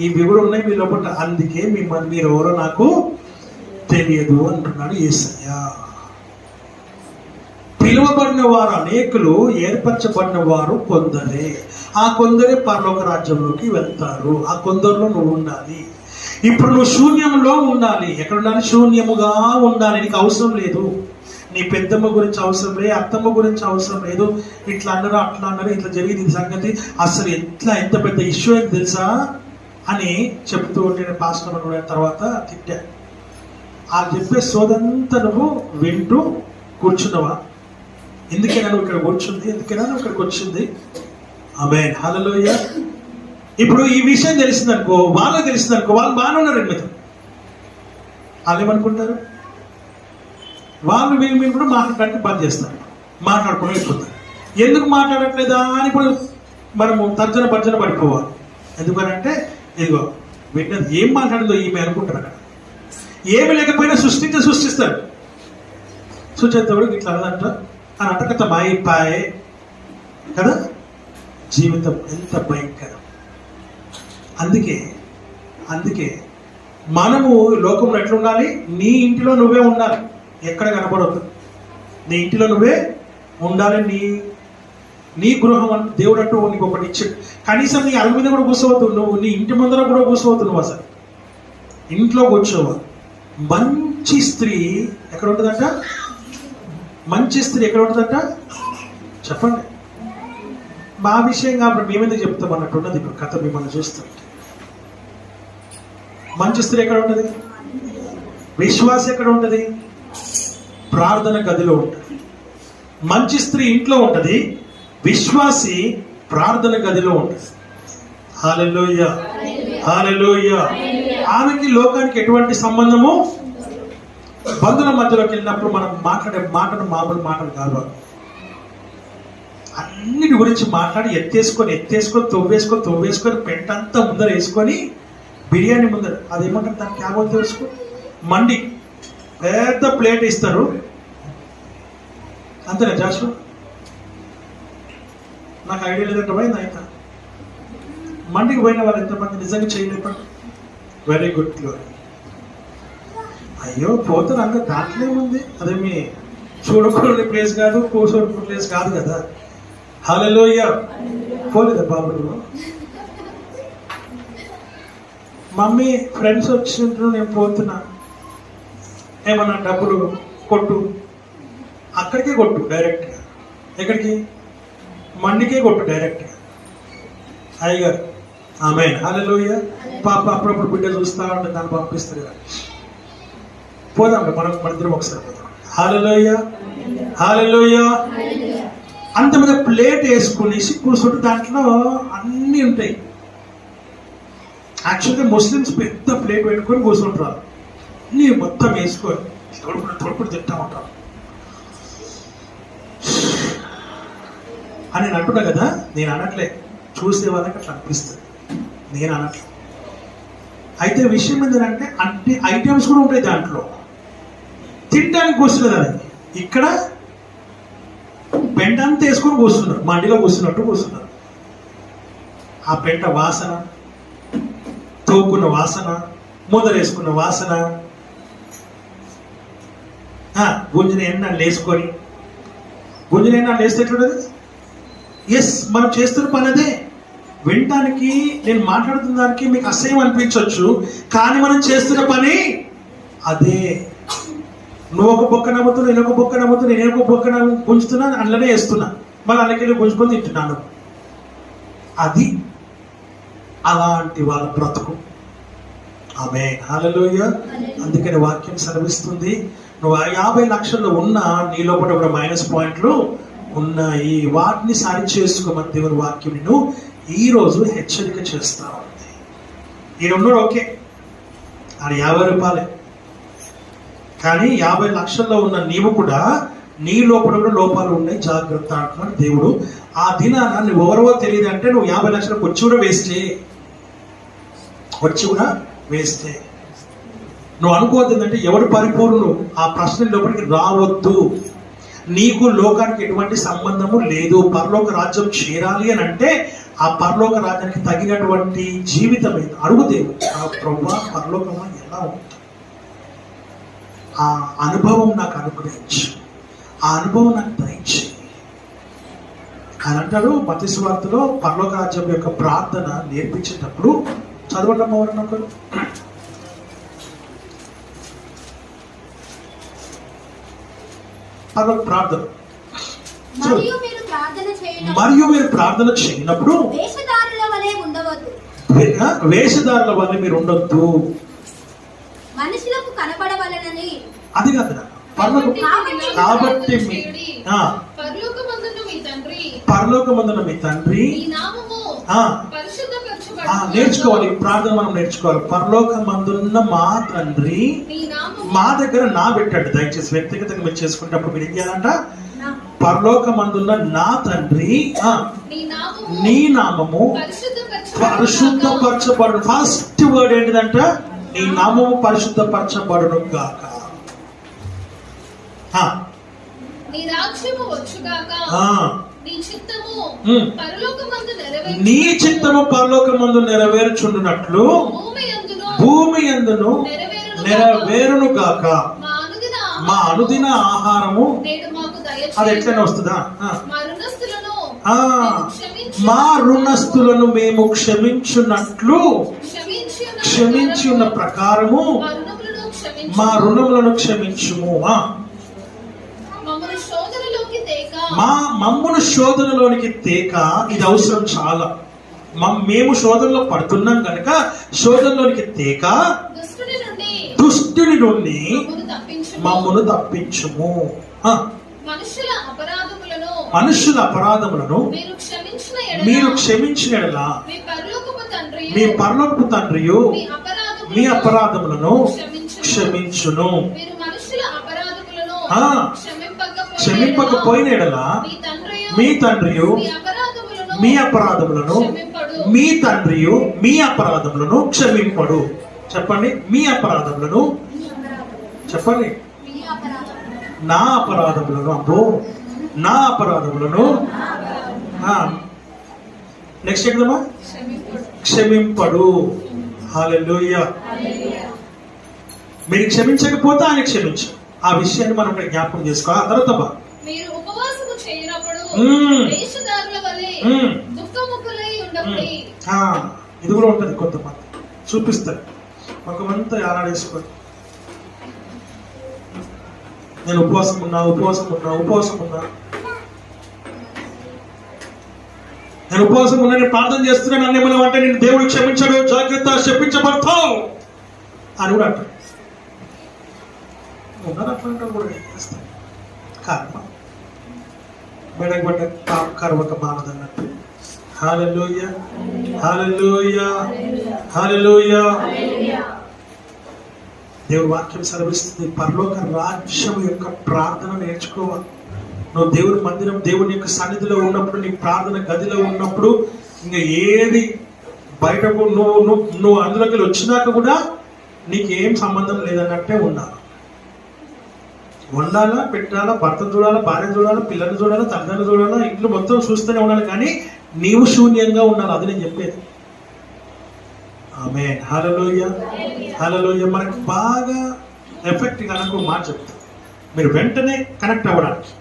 ఇవి కూడా ఉన్నాయి మీ లోపల, అందుకే మీరు ఎవరో నాకు తెలియదు అంటున్నాడు యేసయ్య. పిలువబడిన వారు అనేకులు, ఏర్పరచబడిన వారు కొందరే. ఆ కొందరే పరలోక రాజ్యంలోకి వెళ్తారు. ఆ కొందరిలో నువ్వు ఉండాలి. ఇప్పుడు నువ్వు శూన్యంలో ఉండాలి. ఎక్కడ ఉండాలి? శూన్యముగా ఉండాలి. నీకు అవసరం లేదు, నీ పెద్దమ్మ గురించి అవసరం లేదు, అత్తమ్మ గురించి అవసరం లేదు. ఇట్లా అన్నారు, అట్లా అన్నారు, ఇట్లా జరిగింది సంగతి, అసలు ఎంత పెద్ద ఇష్యూ అయింది తెలుసా అని చెప్తూ ఉంటే పాస్టర్ కూడా తర్వాత తిట్టా. ఆ చెప్పే సోదంతా నువ్వు వింటూ కూర్చున్నావా? ఎందుకైనా నువ్వు ఇక్కడ కూర్చుంది, ఎందుకైనా నువ్వు ఇక్కడికి వచ్చింది. ఆమేన్ హల్లెలూయా. ఇప్పుడు ఈ విషయం తెలిసిందనుకో, వాళ్ళకి తెలిసిందనుకో, వాళ్ళు బాగానే ఉన్నారు. వాళ్ళు ఏమనుకుంటారు? వాళ్ళు వీళ్ళు కూడా మాట్లాడడానికి బంద్ చేస్తారు, మాట్లాడుకుని వెళ్ళిపోతారు. ఎందుకు మాట్లాడట్లేదా అని ఇప్పుడు మనము తర్జన పడిపోవాలి. ఎందుకనంటే ఇదిగో వీటిని ఏం మాట్లాడిందో ఈమె అనుకుంటారు. అక్కడ ఏమి లేకపోయినా సృష్టిస్తారు. సుచేతవుడు ఇట్లా అదంట అని అంటకత మాయిపాయే కదా. జీవితం ఎంత భయంకరం. అందుకే మనము లోకంలో ఎట్లా ఉండాలి? నీ ఇంటిలో నువ్వే ఉండాలి, ఎక్కడ కనపడవద్దు. నీ ఇంటిలో నువ్వే ఉండాలి. నీ గృహం అంటే దేవుడు అంటూ నీకు ఒకటి ఇచ్చాడు. కనీసం నీ అరుగు మీద కూడా కూర్చోవద్దు, నువ్వు నీ ఇంటి ముందర కూడా కూర్చోవద్దు, నువ్వు అసలు ఇంట్లో కూర్చోవాలి. మంచి స్త్రీ ఎక్కడ ఉంటుందంట? మంచి స్త్రీ ఎక్కడ ఉంటుందంట? చెప్పండి. మా విషయం కాబట్టి మేమెందుకు చెప్తాం అన్నట్టు ఉన్నది ఇప్పుడు కథ మిమ్మల్ని చూస్తుంటే. మంచి స్త్రీ ఎక్కడ ఉంటుంది? విశ్వాసం ఎక్కడ ఉంటుంది? ప్రార్థన గదిలో ఉంటుంది. మంచి స్త్రీ ఇంట్లో ఉంటుంది, విశ్వాసి ప్రార్థన గదిలో ఉంటుంది. హల్లెలూయా, హల్లెలూయా. ఆమెకి లోకానికి ఎటువంటి సంబంధము? బంధువుల మధ్యలోకి వెళ్ళినప్పుడు మనం మాట్లాడే మాటలు మామూలు మాటలు కాదు. అన్నిటి గురించి మాట్లాడి ఎత్తేసుకొని తొవ్వేసుకొని పెంటంతా ముందర వేసుకొని బిర్యానీ ముందర అదేమంటారు దానికి క్యాబో తెలుసుకో మండి పెద్ద ప్లేట్ ఇస్తారు అంతేనా జాషు? నాకు ఐడియా లేదంటే పోయింది. అయితే మండికి పోయిన వాళ్ళు ఎంతమంది నిజంగా చేయలేపండి? Very good glory. అయ్యో పోతారు అంత దాంట్లో ఏముంది, అదేమి చూడకూడని ప్లేస్ కాదు, కూర్చోకూడని ప్లేస్ కాదు కదా. హల్లెలూయా. పోలేదా బాబులు? మమ్మీ ఫ్రెండ్స్ వచ్చినట్టు నేను పోతున్నా, ఏమన్నా డబ్బులు కొట్టు, అక్కడికే కొట్టు డైరెక్ట్గా. ఎక్కడికి? మండికే కొట్టు డైరెక్ట్గా. అయ్యగారు ఆమేన్. హల్లెలూయా. పాప అప్పుడప్పుడు బిడ్డ చూస్తా ఉంటే దాన్ని పంపిస్తారు కదా. పోదాం మనం మనిద్దరం ఒకసారి పోదాం. హల్లెలూయా, హల్లెలూయా. అంత మీద ప్లేట్ వేసుకుని కూర్చుంటే దాంట్లో అన్నీ ఉంటాయి. యాక్చువల్గా ముస్లిమ్స్ పెద్ద ప్లేట్ పెట్టుకొని కూర్చుంటారు, అన్నీ మొత్తం వేసుకొని తొడుపుడు తింటా ఉంటారు అని నేను అంటున్నా కదా. నేను అనట్లే, చూసే వాళ్ళకి అట్లా అనిపిస్తుంది, నేను అనట్లే. అయితే విషయం ఏంటంటే అన్ని ఐటమ్స్ కూడా ఉంటాయి దాంట్లో. తినడానికి కూర్చున్నది అది. ఇక్కడ పెంట అంతా వేసుకొని కూర్చున్నారు, మండిలో కూర్చున్నట్టు కూర్చున్నారు. ఆ పెంట వాసన, తోకున్న వాసన, ముందరేసుకున్న వాసన, గుంజిన ఎన్నాళ్ళు వేసుకొని, గుంజిన ఎన్నాళ్ళు వేస్తే ఎట్లుండదు? ఎస్, మనం చేస్తున్న పని అదే. వినటానికి నేను మాట్లాడుతున్న దానికి మీకు అసహ్యం అనిపించవచ్చు, కానీ మనం చేస్తున్న పని అదే. నువ్వు ఒక బొక్క నమ్ముతున్నా, నేను ఒక బొక్క నమ్ముతున్నా, నేను ఒక బొక్క గుంజుతున్నా, అందులోనే వేస్తున్నా, మళ్ళీ అందుకెళ్ళి గుంజుకొని తింటున్నాను. అది అలాంటి వాళ్ళ బ్రతుకు. ఆమేన్, హల్లెలూయా. అందుకని వాక్యం సెలవిస్తుంది, నువ్వు 50 లక్షల్లో ఉన్నా నీ లోపల కూడా మైనస్ పాయింట్లు ఉన్నాయి, వాటిని సరి చేసుకోమని దేవుని వాక్యం నిన్ను ఈ రోజు హెచ్చరిక చేస్తా ఉంది. ఈయనున్నాడు ఓకే, అది 50 రూపాయలే, కానీ 50 లక్షల్లో ఉన్న నీవు కూడా నీ లోపల కూడా లోపాలు ఉన్నాయి, జాగ్రత్త అంటున్నాడు దేవుడు. ఆ దినాన నువ్వు ఎవరో తెలియదు అంటే నువ్వు 50 లక్షలకు వచ్చి కూడా వేస్తే నువ్వు అనుకోవద్దు ఏంటంటే ఎవడు పరిపూర్ణుడు, ఆ ప్రశ్న లోపలికి రావద్దు. నీకు లోకానికి ఎటువంటి సంబంధము లేదు. పరలోక రాజ్యం చేరాలి అని అంటే ఆ పరలోక రాజ్యానికి తగినటువంటి జీవితం ఏదో అడుగుదేవు. ఆ ప్రభువా పరలోకమా ఎలా ఉంటుంది, ఆ అనుభవం నాకు అనుగ్రహించు, ఆ అనుభవం నాకు దయచేయి అని అంటాడు. మత్తయి సువార్తలో పరలోక రాజ్యం యొక్క ప్రార్థన నేర్పించేటప్పుడు చదవటం ఎవరన్నప్పుడు ప్రార్థన మరియు మీరు ప్రార్థన చేయనప్పుడు వేషధారుల వలె మీరు ఉండొద్దు. మనుషులకు కనపడవలెనని అది కాదు. కాబట్టి పరలోకమందున మీ తండ్రి నేర్చుకోవాలి. ప్రార్థన మనం నేర్చుకోవాలి. పరలోకమందున్న మా తండ్రి, మా దగ్గర నా పెట్టండి. దయచేసి వ్యక్తిగతంగా మీరు చేసుకునేటప్పుడు మీరు ఏం చేయాలంట? పరలోకమందున్న నా తండ్రి నీ నామము పరిశుద్ధపరచబడు. First word ఏంటిదంట? నీ నామము పరిశుద్ధపరచబడును గాక. నీ చిత్తము పరలోకమందు నెరవేర్చున్నట్లు భూమి యందును నెరవేరును గాక. మా అనుదిన ఆహారము అది ఎట్లనే వస్తుందా? ఆ మా రుణస్థులను మేము క్షమించున్నట్లు క్షమించి ఉన్న ప్రకారము మా రుణములను క్షమించుము. మమ్మను శోధనలోనికి తేక, ఇది అవసరం చాలా. మేము శోధనలో పడుతున్నాం కనుక శోధనలోనికి తేక దుష్టుని నుండి మమ్మను తప్పించుము. మనుషుల అపరాధములను మీరు క్షమించిన యెడల మీ పరలోకపు తండ్రియు మీ అపరాధములను క్షమించును. క్షమింపకపోయిన యెడల మీ తండ్రియు మీ అపరాధములను మీ తండ్రియు మీ అపరాధములను క్షమింపడు. చెప్పండి, మీ అపరాధములను చెప్పండి. నా అపరాధములను, అబ్బో నా అపరాధములను. నెక్స్ట్ ఏంటమ్మా? క్షమింపడు. హల్లెలూయా. మీరు క్షమించకపోతే ఆయన క్షమించు. ఆ విషయాన్ని మనం ఇక్కడ జ్ఞాపకం చేసుకోవాలి. ఆ తర్వాత మీరు ఉపవాసము చేయనప్పుడు వేషధారుల వలె దుఃఖముఖులై ఉండకుడి. ఇది కూడా ఉంటది. కొంతమంది చూపిస్తారు, కొంతమంది ఆరాడేసుకోండి, నేను ఉపవాసం ఉన్నా నేను ఉపవాసం ఉన్నా, నేను ప్రార్థన చేస్తున్నాను అన్నీ మనం అంటే నేను దేవుడు క్షమించడు, జాగ్రత్త, శపించబడతావు అని కూడా అంటాడు. ఉన్నారు అట్లా కూడా చేస్తాను. కర్మ మెడగొడ్డ కర్వక బాధన్నట్టు. హల్లెలూయా, హల్లెలూయా, హల్లెలూయా. దేవుడు వాక్యం సెలవిస్తుంది, పరలోక రాజ్యం యొక్క ప్రార్థన నేర్చుకోవాలి. నువ్వు దేవుని మందిరం, దేవుని యొక్క సన్నిధిలో ఉన్నప్పుడు, నీ ప్రార్థన గదిలో ఉన్నప్పుడు, ఇంకా ఏది బయటకు నువ్వు అందులోకి వచ్చినాక కూడా నీకేం సంబంధం లేదన్నట్టే ఉండాలి. వండాలా, పెట్టాలా, భర్తను చూడాలా, భార్యను చూడాలా, పిల్లల్ని చూడాలా, తల్లిదండ్రులు చూడాలా, ఇంట్లో మొత్తం చూస్తూనే ఉండాలి. కానీ నీవు శూన్యంగా ఉండాలి. అది నేను చెప్పేది. ఆమేన్. హల్లెలూయా, హల్లెలూయా. మనకు బాగా ఎఫెక్ట్ కనుక మాట చెప్తాను, మీరు వెంటనే కనెక్ట్ అవ్వడానికి.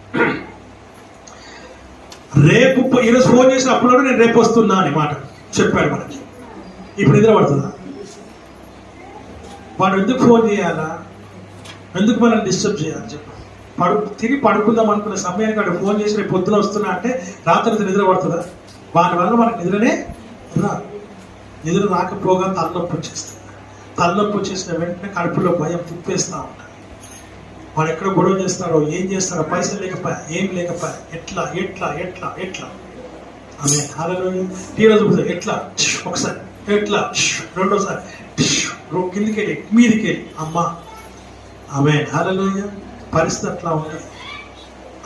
రేపు ఈరోజు ఫోన్ చేసినప్పుడు నేను రేపు వస్తున్నా అని మాట చెప్పాడు మనకి. ఇప్పుడు నిద్ర పడుతుందా? వాడు ఎందుకు ఫోన్ చేయాలా? ఎందుకు మనం డిస్టర్బ్ చేయాలి చెప్పు? తిరిగి పడుకుందాం అనుకున్న సమయానికి వాడు ఫోన్ చేసి రేపు పొద్దున వస్తున్నా అంటే రాత్రి నిద్ర పడుతుందా? వాటి వల్ల మనకు నిద్రనే రాదు. నిద్ర రాకపోగా తలనొప్పి వచ్చేస్తుంది. తలనొప్పి వచ్చేసిన వెంటనే కడుపులో భయం తిప్పేస్తూ ఉంటాడు. వాడు ఎక్కడ గొడవ చేస్తారో, ఏం చేస్తారో, పైసలు లేకపోయా, ఏం లేకపోయా, ఎట్లా ఎట్లా ఎట్లా ఎట్లా. ఆమె హల్లెలూయా. టీవీలో చూపుతుంది, ఎట్లా ఒకసారి, ఎట్లా రెండోసారి, కిందికి వెళ్ళి మీదికి వెళ్ళి, అమ్మా. ఆమె హల్లెలూయా. పరిస్థితి అట్లా ఉంటుంది.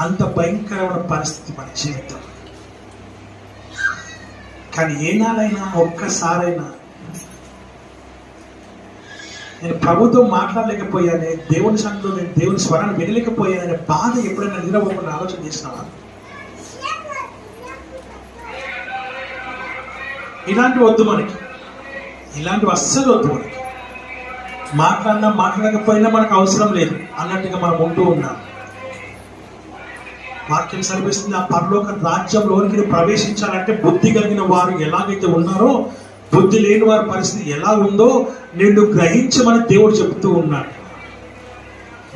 అంత భయంకరమైన పరిస్థితి మన జీవితం. కానీ ఏనాడైనా ఒక్కసారైనా నేను ప్రభుత్వం మాట్లాడలేకపోయానే, దేవుని సన్నిధిలో నేను దేవుని స్వరాన్ని వినలేకపోయాననే బాధ ఎప్పుడైనా నిద్రపోకుండా ఆలోచన చేసినావా? ఇలాంటివి వద్దు మనకి, ఇలాంటివి అస్సలు వద్దు మనకి. మాట్లాడినా మాట్లాడకపోయినా మనకు అవసరం లేదు అన్నట్టుగా మనం ఉంటూ ఉన్నాం. వాక్యం సరిపిస్తుంది, ఆ పరలోక రాజ్యంలోనికి ప్రవేశించాలంటే బుద్ధి కలిగిన వారు ఎలాగైతే ఉన్నారో, బుద్ధి లేని వారి పరిస్థితి ఎలా ఉందో నిన్ను గ్రహించమని దేవుడు చెబుతూ ఉన్నాడు.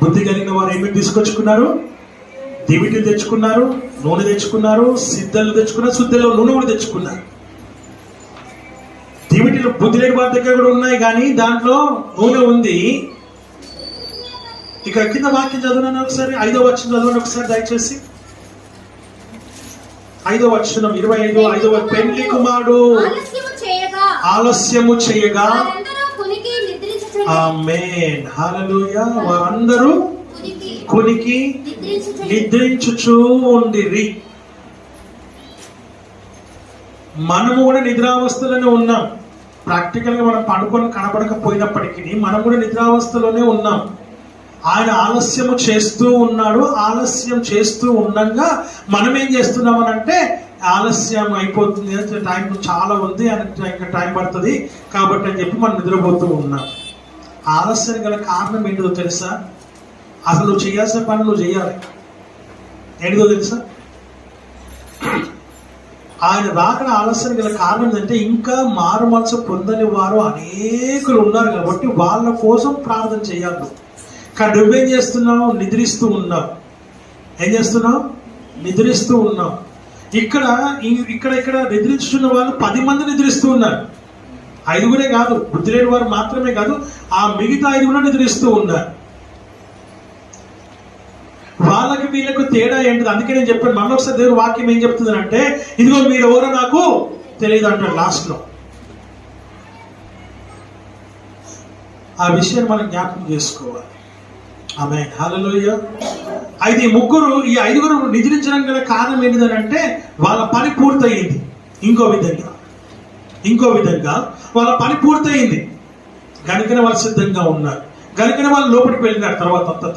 బుద్ధి కలిగిన వారు ఏమేమి తీసుకొచ్చుకున్నారు? దివిటీలు తెచ్చుకున్నారు, నూనె తెచ్చుకున్నారు, సిద్ధలు తెచ్చుకున్నారు, శుద్ధలో నూనె కూడా తెచ్చుకున్నారు. దివిటీలు బుద్ధి లేని వారి దగ్గర కూడా ఉన్నాయి, కానీ దాంట్లో నూనె ఉంది. ఇక కింద వాక్యం చదవను ఒకసారి, 5వ వచనం చదవండి ఒకసారి దయచేసి. 5వ వచనం 25. పెండ్లి కుమారుడు ఆలస్యము చేయగా, ఆమేన్ హల్లెలూయా, వారందరూ కునికి నిద్రించుచూ ఉండిరి. మనము కూడా నిద్రావస్థలోనే ఉన్నాం. ప్రాక్టికల్ గా మనం పడుకొని కనబడకపోయినప్పటికీ మనం కూడా నిద్రావస్థలోనే ఉన్నాం. ఆయన ఆలస్యము చేస్తూ ఉన్నాడు. ఆలస్యం చేస్తూ ఉండగా మనం ఏం చేస్తున్నామని అంటే, ఆలస్యం అయిపోతుంది, టైం చాలా ఉంది, ఇంకా టైం పడుతుంది కాబట్టి అని చెప్పి మనం నిద్రపోతూ ఉన్నాం. ఆలస్యం గల కారణం ఏంటిదో తెలుసా? అసలు నువ్వు చేయాల్సిన పని నువ్వు చేయాలి. ఏంటిదో తెలుసా? ఆయన రాకడ ఆలస్యం గల కారణం ఏంటంటే ఇంకా మారు మనసు పొందని వారు అనేకులు ఉన్నారు కాబట్టి వాళ్ళ కోసం ప్రార్థన చేయాలి. కానీ నువ్వేం చేస్తున్నావు? నిద్రిస్తూ ఉన్నావు. ఏం చేస్తున్నావు? నిద్రిస్తూ ఉన్నావు. ఇక్కడ ఇక్కడ నిద్రిస్తున్న వాళ్ళు 10 మంది నిద్రిస్తూ ఉన్నారు. 5 కాదు, బుద్ధి లేని వారు మాత్రమే కాదు, ఆ మిగతా 5 నిద్రిస్తూ ఉన్నారు. వాళ్ళకి వీళ్ళకు తేడా ఏంటిది? అందుకే నేను చెప్పాను, మనలో ఒకసారి దేవుడు వాక్యం ఏం చెప్తుంది అంటే, ఇదిగో మీరు ఎవరో నాకు తెలియదు అంటారు లాస్ట్ లో. ఆ విషయాన్ని మనం జ్ఞాపకం చేసుకోవాలి. ఆమేన్, హల్లెలూయా. అయితే ఈ ఐదుగురు నిద్రించడం గల కారణం ఏంటిదనంటే వాళ్ళ పని పూర్తయింది. ఇంకో విధంగా వాళ్ళ పని పూర్తయింది కనుకనే వాళ్ళు సిద్ధంగా ఉన్నారు. కనుకనే వాళ్ళు లోపలికి వెళ్ళినారు.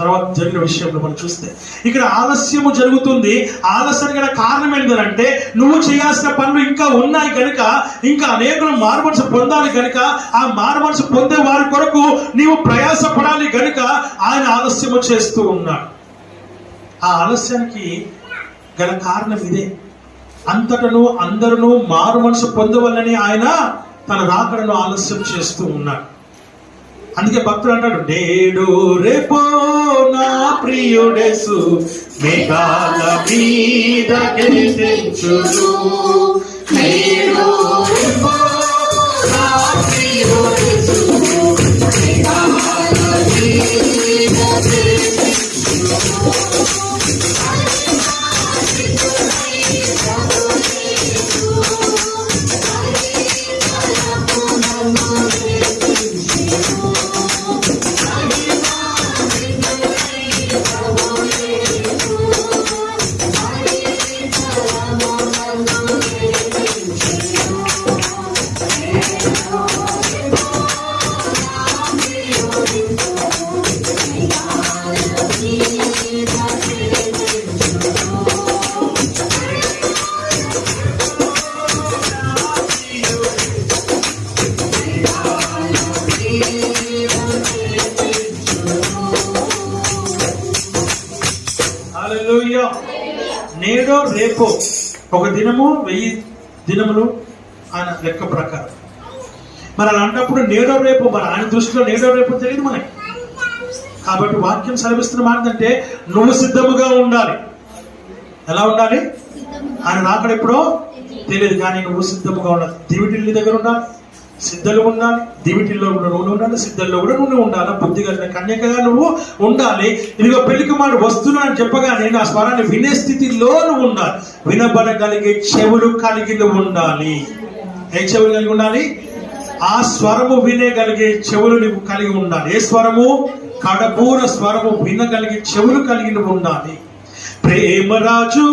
తర్వాత జరిగిన విషయంలో మనం చూస్తే ఇక్కడ ఆలస్యము జరుగుతుంది. ఆలస్యం గల కారణం ఏంటంటే నువ్వు చేయాల్సిన పనులు ఇంకా ఉన్నాయి కనుక, ఇంకా అనేకులు మారుమనసు పొందాలి కనుక, ఆ మారుమనసు పొందే వారి కొరకు నీవు ప్రయాసపడాలి కనుక ఆయన ఆలస్యము చేస్తూ ఉన్నాడు. ఆ ఆలస్యానికి గల కారణం ఇదే. అంతటను అందరూ మారు మనసు పొందవలని ఆయన తన రాకడను ఆలస్యం చేస్తూ ఉన్నాడు. అందుకే భక్తుడు అంటాడు, నేడు రేపో నా ప్రియుడేసు మేఘాల మీద గిరితించును. నేడు రేపో నా ప్రియుడేసు మేఘాల మీద గిరితించును. నేడో రేపో, ఒక దినము 1000 దినములు ఆయన లెక్క ప్రకారం. మరి అలాంటప్పుడు నేడో రేపు, మరి ఆయన దృష్టిలో నేడో రేపు తెలియదు మనకి. కాబట్టి వాక్యం సెలవిస్తున్న మాట అంటే నువ్వు సిద్ధముగా ఉండాలి. ఎలా ఉండాలి? ఆయన రాకడ ఎప్పుడో తెలియదు, కానీ నువ్వు సిద్ధముగా ఉండాలి. దివిటిల్లి దగ్గర ఉండాలి, సిద్ధలు ఉండాలి. దివిటిల్లో కూడా నువ్వు ఉండాలి, సిద్ధల్లో కూడా నువ్వు ఉండాలి. బుద్ధి కలిగిన కన్యకగా నువ్వు ఉండాలి. ఇదిగో పెళ్లి కుమారుడు వస్తున్నా అని చెప్పగానే ఆ స్వరాన్ని వినే స్థితిలో నువ్వు ఉండాలి. వినబడగలిగే చెవులు కలిగి నువ్వు ఉండాలి. ఏ చెవులు కలిగి ఉండాలి? ఆ స్వరము వినగలిగే చెవులు నువ్వు కలిగి ఉండాలి. ఏ స్వరము? కడబూర స్వరము వినగలిగే చెవులు కలిగి నువ్వు ఉండాలి. ప్రేమరాజు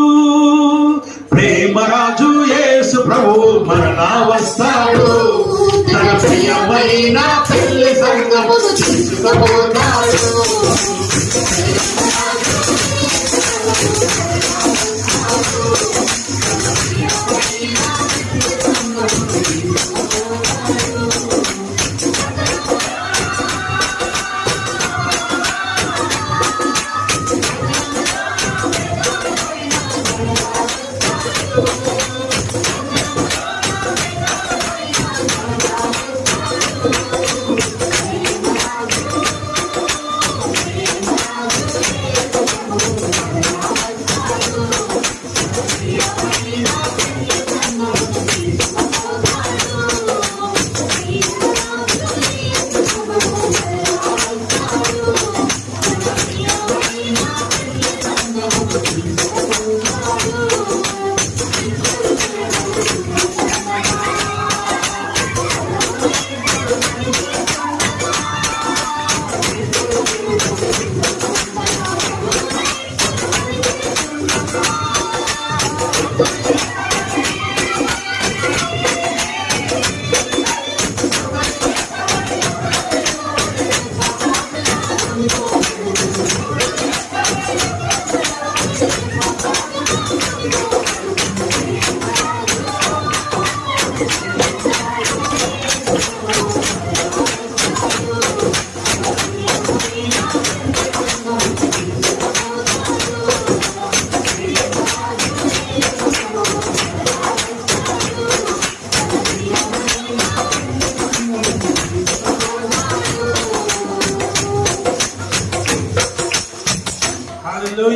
యేసు ప్రభు మరలా వస్తాడు. తన ప్రియమైన పెళ్లి సంగమును తీసుకుపోతాడు.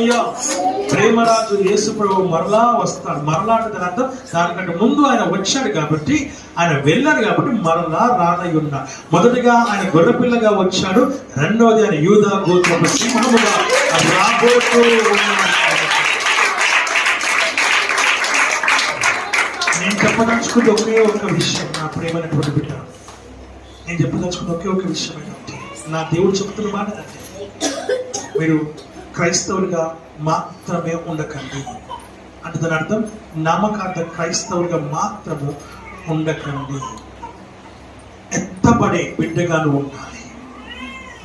హల్లెలూయా. ప్రేమరాజు యేసు ప్రభు మరలా వస్తాడు. మరలా అంటే దాని అర్థం దానికంటే ముందు ఆయన వచ్చాడు కాబట్టి, ఆయన వెళ్ళాడు కాబట్టి మరలా రానై ఉన్నాడు. మొదటిగా ఆయన గొర్రెపిల్లగా వచ్చాడు, రెండవది ఆయన యూదా గోత్రపు సింహముగా రాబోతూ ఉన్నాడు. నేను చెప్పదలుచుకుంది ఒకే ఒక విషయం, నా ప్రేమైనటువంటి బిడ్డ, నేను చెప్పదలుచుకుంది ఒకే ఒక విషయం ఏంటంటే, నా దేవుడు చెప్తున్న మాట అంటే, మీరు క్రైస్తవులుగా మాత్రమే ఉండకండి. అంటే దాని అర్థం నామకార్థ క్రైస్తవులుగా మాత్రము ఉండకండి. ఎత్తబడే బిడ్డగాను ఉండాలి.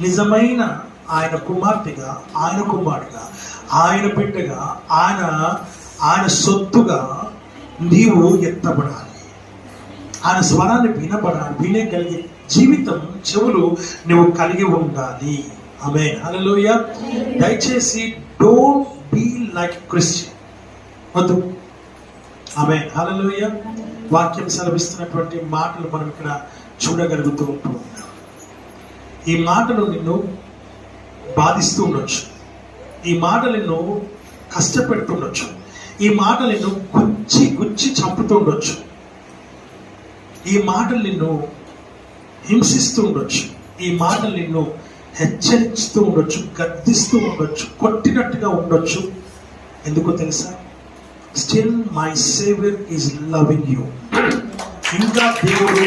నిజమైన ఆయన కుమార్తెగా, ఆయన కుమారుడిగా, ఆయన బిడ్డగా, ఆయన సొత్తుగా నీవు ఎత్తబడాలి. ఆయన స్వరాన్ని వినగలిగే జీవితం, చెవులు నువ్వు కలిగి ఉండాలి. ఆమేన్. హల్లెలూయా. దయచేసి డోంట్ బీ లైక్ క్రిస్టియన్ వద్దు. ఆమేన్. హల్లెలూయా. వాక్యం సెలవిస్తున్నటువంటి మాటలు మనం ఇక్కడ చూడగలుగుతూ ఉంటాం. ఈ మాటలు నిన్ను బాధిస్తూ ఉండొచ్చు, ఈ మాటలు నిన్ను కష్టపెడుతుండొచ్చు, ఈ మాటలు నిన్ను గుచ్చి చంపుతూ ఉండొచ్చు, ఈ మాటలు నిన్ను హింసిస్తూ ఉండొచ్చు, ఈ మాటలు నిన్ను హెచ్చరిస్తూ ఉండొచ్చు, గద్దిస్తూ ఉండొచ్చు, కొట్టినట్టుగా ఉండొచ్చు. ఎందుకో తెలుసా? Still my saviour is loving you. ఇంకా దేవుడు,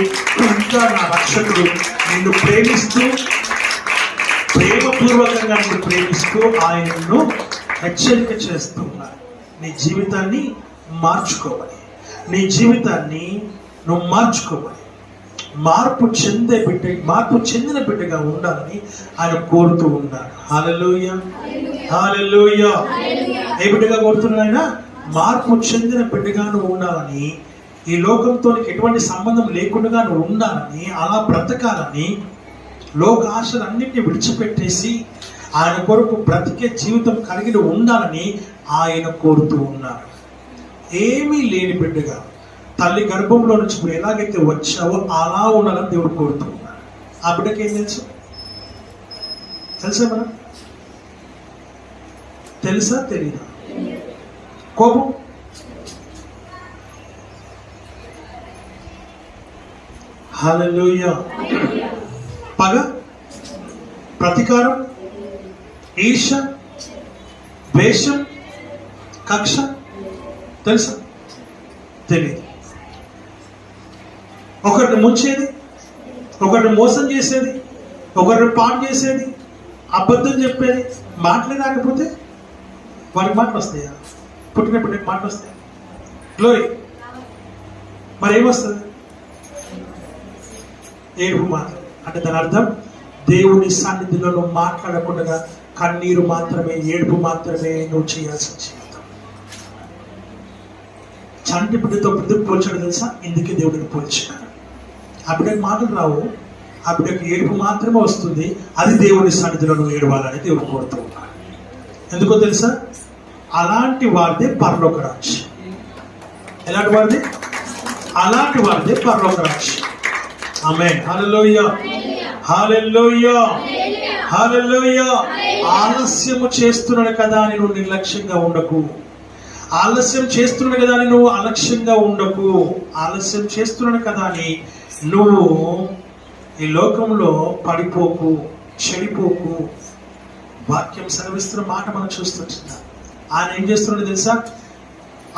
ఇంకా నా రక్షకుడు నిన్ను ప్రేమిస్తూ, ప్రేమపూర్వకంగా నిన్ను ప్రేమిస్తూ ఆయనను హెచ్చరిక చేస్తూ ఉన్నారు. నీ జీవితాన్ని మార్చుకోవాలి, నీ జీవితాన్ని నువ్వు మార్చుకోవాలి, మార్పు చెందిన బిడ్డగా ఉండాలని ఆయన కోరుతూ ఉన్నాడు. హల్లెలూయా. హల్లెలూయా. ఏ బిడ్డగా కోరుతున్నాడు ఆయన? మార్పు చెందిన బిడ్డగా నువ్వు ఉండాలని, ఈ లోకంతో ఎటువంటి సంబంధం లేకుండా నువ్వు ఉండాలని, అలా బ్రతకాలని, లోక ఆశలన్నింటినీ విడిచిపెట్టేసి ఆయన కొరకు బ్రతికే జీవితం కలిగి ఉండాలని ఆయన కోరుతూ ఉన్నాడు. ఏమీ లేని బిడ్డగా తల్లి గర్భంలో నుంచి నువ్వు ఎలాగైతే వచ్చావో అలా ఉండాలని దేవుడు కోరుతూ ఉన్నాడు. ఆ బిడ్డకి ఏం తెలుసా? మనం తెలుసా తెలీదా? కోపం, హల్లెలూయా, పగ, ప్రతీకారం, ఈర్ష, ద్వేషం, కక్ష తెలుసా? తెలియదు. ఒకరిని ముంచేది, ఒకరిని మోసం చేసేది, ఒకరిని పాడు చేసేది, అబద్ధం చెప్పేది, మాటలే రాకపోతే వారికి మాటలు వస్తాయా? పుట్టినప్పుడు మాటలు వస్తాయి. గ్లోరీ. మరి ఏమొస్తుంది? ఏడుపు మాత్రం. అంటే దాని అర్థం దేవుని సన్నిధిలో నువ్వు మాట్లాడకుండా కన్నీరు మాత్రమే, ఏడుపు మాత్రమే నువ్వు చేయాల్సిన జీవితం. చంటి బిడ్డతో బిడ్డకు పోల్చాడు తెలుసా? ఇందుకే దేవుడిని పోల్చాడు. ఆ బిడ్డకు మాటలు రావు, ఆ బిడ్డకు ఏడుపు మాత్రమే వస్తుంది. అది దేవుని సన్నిధిలో నువ్వు ఏడవాలని దేవుడు కోరుతూ ఉన్నాడు. ఎందుకో తెలుసా? అలాంటి వారిదే పరలోక రాజ్యం. ఎలాంటి వారిది? అలాంటి వారిదే పరలోక రాజ్యం. ఆమేన్. హల్లెలూయా. హల్లెలూయా. హల్లెలూయా. ఆలస్యము చేస్తున్నాడు కదా అని నువ్వు నిర్లక్ష్యంగా ఉండకు. ఆలస్యం చేస్తున్నాడు కదా అని నువ్వు అలక్ష్యంగా ఉండకు. ఆలస్యం చేస్తున్నాడు కదా అని నువ్వు ఈ లోకంలో పడిపోకు, చెడిపోకు. వాక్యం సెలవిస్తున్న మాట మనం చూస్తుంటున్నా. ఆయన ఏం చేస్తున్నాడో తెలుసా?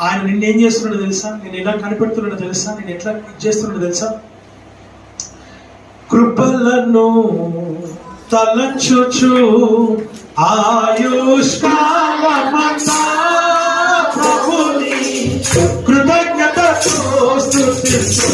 ఆయన నిన్నేం చేస్తున్నాడో తెలుసా? నేను ఎలా కనిపెడుతున్నాడో తెలుసా? నేను ఎట్లా చేస్తున్నాడో తెలుసా? కృపలను తలచుచు ఆయుష్కాలమంతా ప్రభుని కృతజ్ఞతతో స్తుతిస్తు.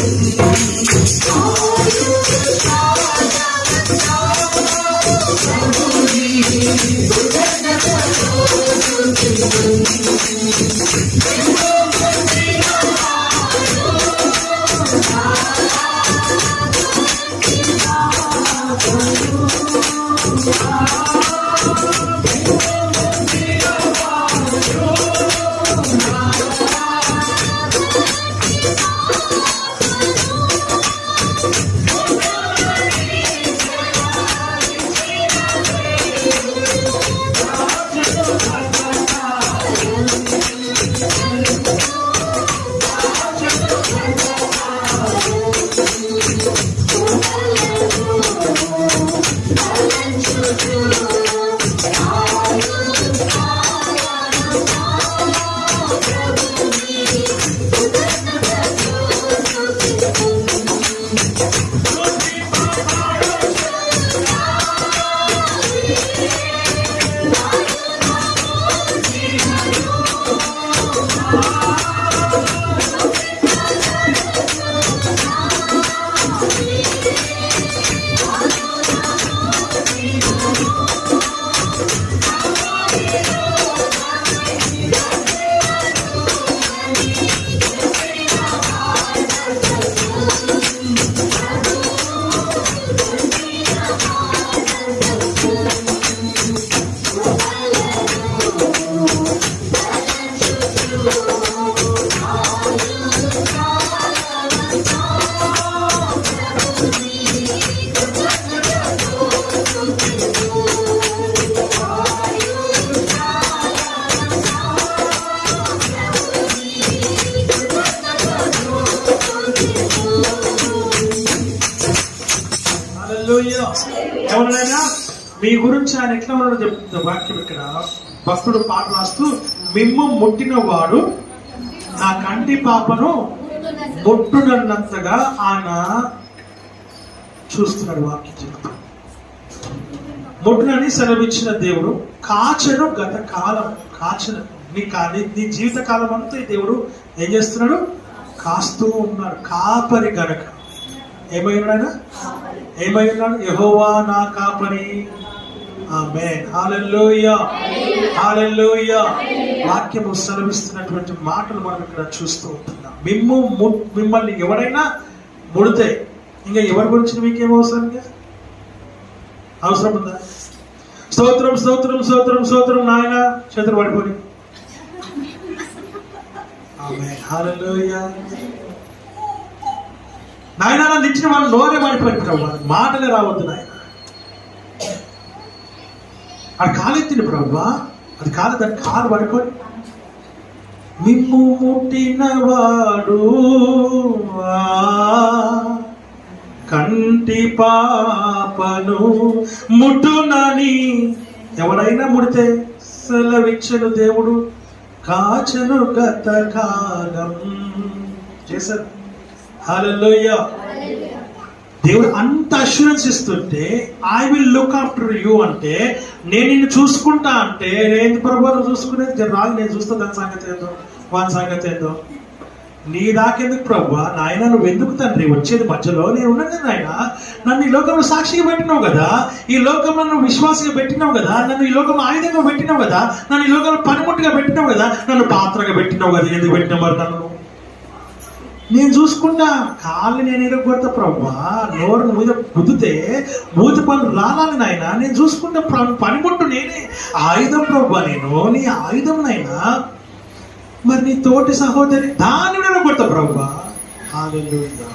హల్లెలూయా. ఎవరైనా మీ గురించి ఆయన ఎట్లా ఉన్నాడో చెప్తుంది వాక్యం. ఇక్కడ భక్తుడు పాట రాస్తూ, మిమ్ము ముట్టిన వాడు నా కంటి పాపను ముట్టునన్నంతగా ఆయన చూస్తున్నాడు. వాక్యం చెప్తాడు ముట్టునని సెలవిచ్చిన దేవుడు కాచెను గత కాలం. కాచెను నీ జీవిత కాలం అంతా ఈ దేవుడు ఏం చేస్తున్నాడు? కాస్తూ ఉన్నాడు. కాపరి గనక ఏమై ఉన్నాడు? ఏమై ఉన్నాడు? యెహోవా నా కాపరి. ఆమేన్. హల్లెలూయా, హల్లెలూయా. వాక్యము సెలవిస్తున్నటువంటి మాటలు మనం ఇక్కడ చూస్తూ ఉంటున్నాం. మిమ్మల్ని ఎవరైనా ముడితే ఇంకా ఎవరి గురించి మీకేం అవసరం? అవసరం ఉందా? స్తోత్రం స్తోత్రం స్తోత్రం స్తోత్రం నాయన చేతులు పడిపోయి. ఆమేన్. హల్లెలూయా. నాయన నన్ను ఇచ్చిన వాళ్ళు నోరే పడిపోయి మాటలే రావద్దు నాయన. అది కాలెత్తింది ప్రభు, అది కాదు, దాన్ని కాలు పడుకొని మిమ్ము ముట్టినవాడు కంటి పాపను ముట్టునని ఎవరైనా ముడితే సెలవిచ్చను దేవుడు కాచెను గత కాలం చేశారు. హల్లెలూయా. దేవుడు అంత అష్యూరెన్స్ ఇస్తుంటే I will look after you అంటే నేను నిన్ను చూసుకుంటా అంటే నేను ప్రభు చూసుకునేది రాదు, నేను చూస్తా దాని సంగతి ఏందో వాని సంగతి ఏందో. నీ దాకెందుకు ప్రభు నాయన, నువ్వు ఎందుకు తండ్రి వచ్చేది మధ్యలో? నేను ఉన్నాను కదా నాయన, నన్ను ఈ లోకంలో సాక్షిగా పెట్టినావు కదా, ఈ లోకంలో నువ్వు విశ్వాసంగా పెట్టినావు కదా, నన్ను ఈ లోకంలో ఆయుధంగా పెట్టినావు కదా, నన్ను ఈ లోకంలో పనిముట్టుగా పెట్టినావు కదా, నన్ను పాత్రగా పెట్టినావు కదా, ఎందుకు పెట్టినావు మరి నన్ను? నేను చూసుకుంటా. కాళ్ళు నేను ఎరగొడతా ప్రభా, నోరు మీద గుద్దితే మూతి పనులు రాలాలి నాయన, నేను చూసుకుంటా. పనిముట్టు నేనే, ఆయుధం ప్రభా, నేను నీ ఆయుధం నాయనా. మరి నీ తోటి సహోదరి దాన్ని ఎరగొడతా ప్రభా. హల్లెలూయా.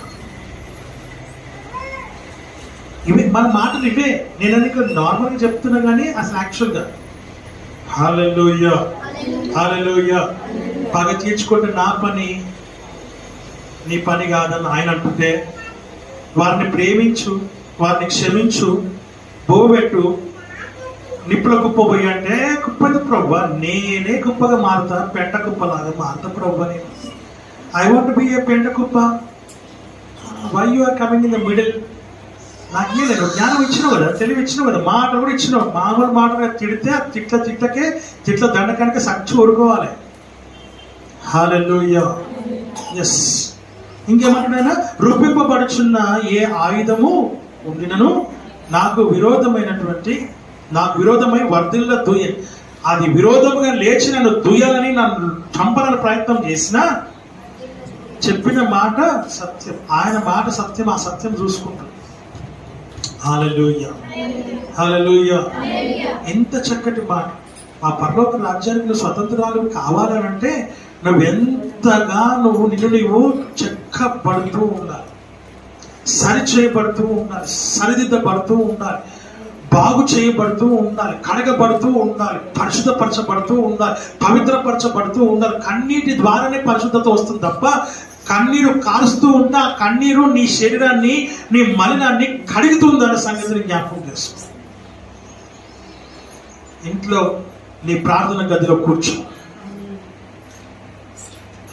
ఇవి మన మాటలు ఇవే. నేను నీకు నార్మల్గా చెప్తున్నా కానీ అసలు యాక్చువల్గా. హల్లెలూయా, హల్లెలూయా. పగ తీర్చుకుంటే నా పని, నీ పని కాదని ఆయన అంటుంటే వారిని ప్రేమించు, వారిని క్షమించు, బోబెట్టు, నిప్పుల కుప్ప పోయి అంటే కుప్పది ప్రభు, నేనే కుప్పగా మారుతా, పెంట కుప్పలాగా మారుతా ప్రభు. నేను ఐ వాంట్ బి ఏ పెంట కుప్ప. Why you are coming in the middle? నాకు ఏం లేదు, జ్ఞానం ఇచ్చినావు కదా, తెలివి ఇచ్చినావు కదా, మాట కూడా ఇచ్చినావు. మామూలు మాటగా తిడితే తిట్ల దండకానికి సచ్చి ఊరుకోవాలి. హల్లెలూయా. ఎస్. ఇంకేమంటున్నా? రూపింపబడుచున్న ఏ ఆయుధము ఉండినను నాకు విరోధమై వర్ధిల్ల దుయ్య, అది విరోధముగా లేచి నన్ను దుయ్యాలని నన్ను చంపాలని ప్రయత్నం చేసినా చెప్పిన మాట సత్యం. ఆయన మాట సత్యం, ఆ సత్యం చూసుకుంటాడు. హల్లెలూయా, హల్లెలూయా. ఎంత చక్కటి మాట. ఆ పరలోక రాజ్యానికి నువ్వు స్వతంత్రాలు కావాలనంటే నువ్వెంతగా నీవు చెక్కబడుతూ ఉండాలి, సరిచేయబడుతూ ఉండాలి, సరిదిద్దబడుతూ ఉండాలి, బాగు చేయబడుతూ ఉండాలి, కడగబడుతూ ఉండాలి, పరిశుద్ధపరచబడుతూ ఉండాలి, పవిత్రపరచబడుతూ ఉండాలి. కన్నీటి ద్వారానే పరిశుద్ధత వస్తుంది తప్ప కన్నీరు కారుస్తూ ఉంటే ఆ కన్నీరు నీ శరీరాన్ని, నీ మలినాన్ని కడుగుతుందన్న సంగతిని జ్ఞాపకం చేసుకో. ఇంట్లో నీ ప్రార్థన గదిలో కూర్చో.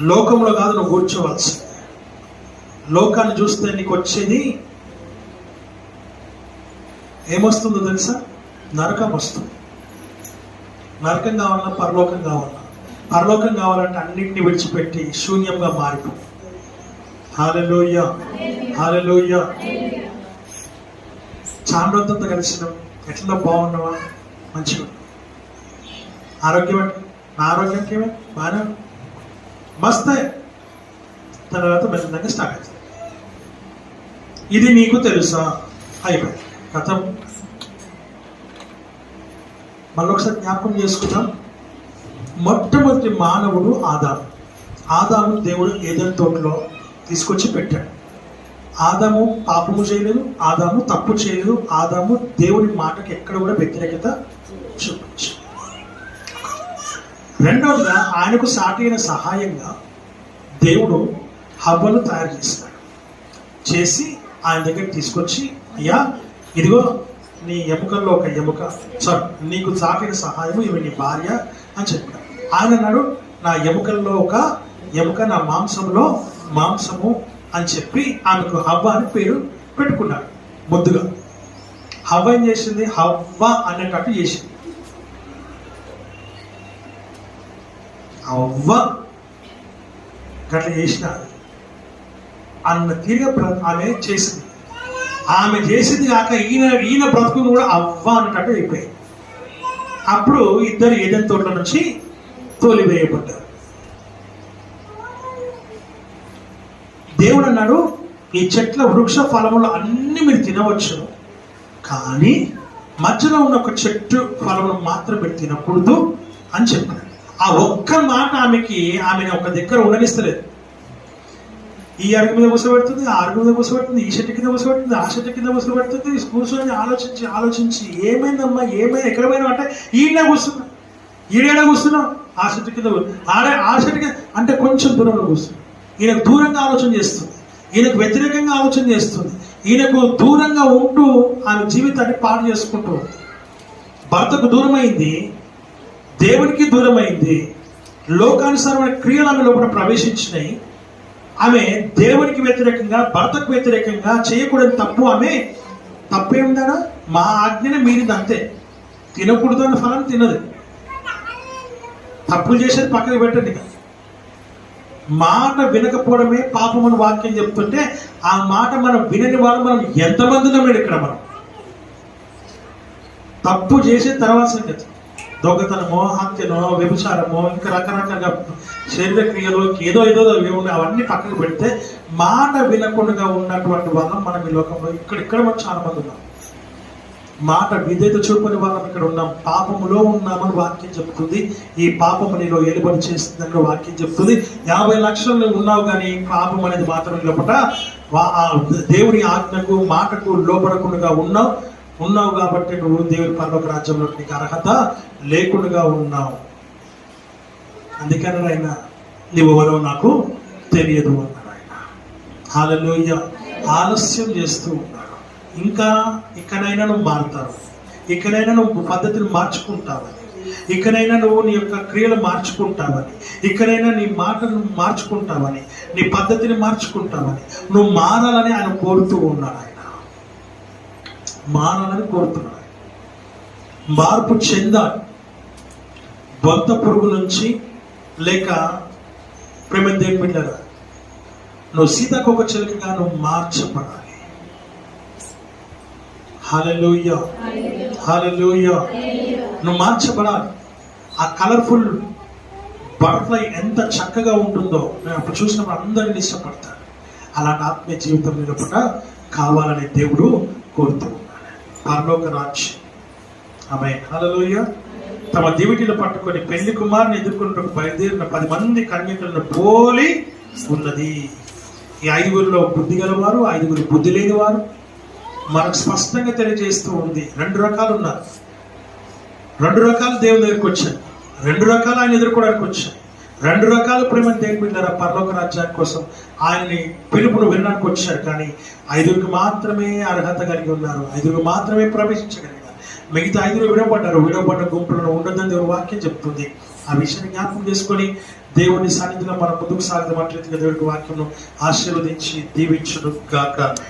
లోకంలో కాదు నువ్వు కూర్చోవచ్చు. లోకాన్ని చూస్తే నీకు వచ్చేది ఏమొస్తుందో తెలుసా? నరకం వస్తుంది. నరకం కావాలన్నా పరలోకం కావాలన్నా, పరలోకం కావాలంటే అన్నింటినీ విడిచిపెట్టి శూన్యంగా మారిపో. హల్లెలూయా, హల్లెలూయా. చాలా రోజులతో కలిసినాం, ఎట్లా బాగున్నావా? మంచిగా. ఆరోగ్యం అంటే నా ఆరోగ్యానికి ఏమే బాగా మస్తే. తర్వాత మెల్లగా స్టార్ట్ అవుతుంది. ఇది నీకు తెలుసా? అయిపోయింది, కథం. మళ్ళొకసారి జ్ఞాపకం చేసుకుందాం. మొట్టమొదటి మానవుడు ఆదాము దేవుడు ఏదైనా తోటలో తీసుకొచ్చి పెట్టాడు. ఆదాము పాపము చేయలేదు, ఆదాము తప్పు చేయలేదు, ఆదాము దేవుడి మాటకి ఎక్కడ కూడా వ్యతిరేకత చూపించు. రెండవదిగా ఆయనకు సాటి అయిన సహాయంగా దేవుడు హవ్వను తయారు చేస్తాడు. చేసి ఆయన దగ్గర తీసుకొచ్చి, అయ్యా ఇదిగో నీ ఎముకల్లో ఒక ఎముక, సారీ నీకు చాకిన సహాయము ఇవి నీ భార్య అని చెప్పాడు. ఆయన అన్నాడు, నా ఎముకల్లో ఒక ఎముక, నా మాంసంలో మాంసము అని చెప్పి ఆమెకు హవ్వ అని పేరు పెట్టుకున్నాడు. ముద్దుగా హవ్వ ఏం చేసింది? హవ్వ అనేటట్టు చేసింది. హవ్వ గట్ల చేసిన అన్న తీరుగా ఆమె చేసింది. ఆమె చేసింది కాక ఈయన బ్రతుకును కూడా అవ్వ అన్నట్టు అయిపోయింది. అప్పుడు ఇద్దరు ఏదెన్ తోటల నుంచి తోలివేయబడ్డారు. దేవుడు అన్నాడు, ఈ చెట్ల వృక్ష ఫలములు అన్ని మీరు తినవచ్చు, కానీ మధ్యలో ఉన్న ఒక చెట్టు ఫలములు మాత్రం మీరు తినకూడదు అని చెప్పాడు. ఆ ఒక్క మాట ఆమెను ఒక దగ్గర ఉండనిస్తలేదు. ఈ అరుగు మీద కూర్చోబెడుతుంది, ఆ అరుగు మీద కూర్చోబెడుతుంది, ఈ చెట్టు కింద కూర్చోబెడుతుంది, ఆ చెట్టు కింద కూర్చోబెడుతుంది. కూర్చొని ఆలోచించి ఏమైందమ్మా, ఎక్కడ పోయినా అంటే ఈయన కూర్చున్నా, ఈడేడా కూర్చున్నావు, ఆ చెట్టు కింద ఆ చెట్టు కింద అంటే కొంచెం దూరంలో కూర్చున్నావు. ఈయనకు దూరంగా ఆలోచన చేస్తుంది, ఈయనకు వ్యతిరేకంగా ఆలోచన చేస్తుంది, ఈయనకు దూరంగా ఉంటూ ఆమె జీవితాన్ని పాడు చేసుకుంటూ ఉంది. భర్తకు దూరమైంది, దేవునికి దూరమైంది, లోకానుసారమైన క్రియలు ఆమె లోపల ప్రవేశించినాయి. ఆమె దేవునికి వ్యతిరేకంగా, భర్తకు వ్యతిరేకంగా చేయకూడని తప్పు ఆమె తప్పేముందా? మా ఆజ్ఞనే మీరింది అంతే. తినకూడదు అన్న ఫలం తినదు. తప్పులు చేసేది పక్కన పెట్టండి. మాట వినకపోవడమే పాపమని వాక్యం చెప్తుంటే ఆ మాట మనం వినని వాళ్ళు మనం ఎంతమంది ఉన్నాడు ఇక్కడ. మనం తప్పు చేసే తర్వాత సంగతి దొంగతనమో, హత్యనో, వ్యభిచారమో, ఇంకా రకరకాల శరీర క్రియలు ఏదో అవన్నీ పక్కన పెడితే మాట వినకుండా ఉన్నటువంటి వాళ్ళం మనం ఈ లోకంలో ఇక్కడ మనం చాలా మంది ఉన్నాం. మాట విధేయత చూపని వాళ్ళం ఇక్కడ ఉన్నాం. పాపములో ఉన్నామని వాక్యం చెప్తుంది. ఈ పాపము నీలో ఏలుబడి చేస్తుందని వాక్యం చెప్తుంది. 50 లక్షలు ఉన్నావు కానీ పాపం అనేది మాత్రం లోపల దేవుని ఆజ్ఞకు మాటకు లోపడకుండా ఉన్నావు కాబట్టి నువ్వు దేవుని పరలోక రాజ్యంలో నీకు అర్హత లేకుండా ఉన్నావు. అందుకని ఆయన నువ్వెవరో నాకు తెలియదు అన్నాడు ఆయన. హల్లెలూయా. ఆలస్యం చేస్తూ ఉన్నాడు. ఇంకా ఇకనైనా నువ్వు మారుతావు, ఇకనైనా నువ్వు పద్ధతిని మార్చుకుంటావని, ఇకనైనా నువ్వు నీ యొక్క క్రియలు మార్చుకుంటావని, ఇకనైనా నీ మాటను మార్చుకుంటావని, నీ పద్ధతిని మార్చుకుంటావని, నువ్వు మారాలని ఆయన కోరుతూ ఉన్నాడు. ఆయన మారాలని కోరుతున్నాడు. మార్పు చెందాలి. బొంత పురుగు నుంచి లేక ప్రేమ దేవుని బిడ్డలారా, నువ్వు సీతాకోక చిలుకగా నువ్వు మార్చబడాలి. హల్లెలూయా, హల్లెలూయా. నువ్వు మార్చబడాలి. ఆ కలర్ఫుల్ బటర్ఫ్లై ఎంత చక్కగా ఉంటుందో నేను అప్పుడు చూసినప్పుడు అందరినీ ఇష్టపడతాను. అలాంటి ఆత్మీయ జీవితం నిలబడ కావాలని దేవుడు కోరుతూ ఉన్నాడు. పరలోక రాజ్యం. ఆమేన్. హల్లెలూయా. తమ దివిటీలు పట్టుకొని పెళ్లి కుమారుని ఎదుర్కొన్నట్టు బయలుదేరిన 10 మంది కన్యకలను పోలి ఉన్నది. ఈ 5గురిలో బుద్ధి గలవారు, 5గురు బుద్ధి లేని వారు మనకు స్పష్టంగా తెలియజేస్తూ ఉంది. 2 రకాలు ఉన్నారు. 2 రకాలు దేవుని దగ్గరికి వచ్చారు. 2 రకాలు ఆయన ఎదుర్కోవడానికి వచ్చారు. 2 రకాల ప్రేమ దేవుని బిడ్డలారా పరలోక రాజ్యాన్ని కోసం ఆయన్ని పిలుపును వినడానికి వచ్చారు. కానీ 5గురికి మాత్రమే అర్హత కలిగి ఉన్నారు. 5గురు మాత్రమే ప్రవేశించగలిగారు. మిగతా 5గురు విడవబడ్డ గుంపులను ఉండదని దేవుని వాక్యం చెప్తుంది. ఆ విషయాన్ని జ్ఞాపకం చేసుకొని దేవుని సన్నిధిలో మనం ముందుకు సాగడం అట్లయితే దేవుడికి వాక్యం ఆశీర్వదించి దీవించును గాక.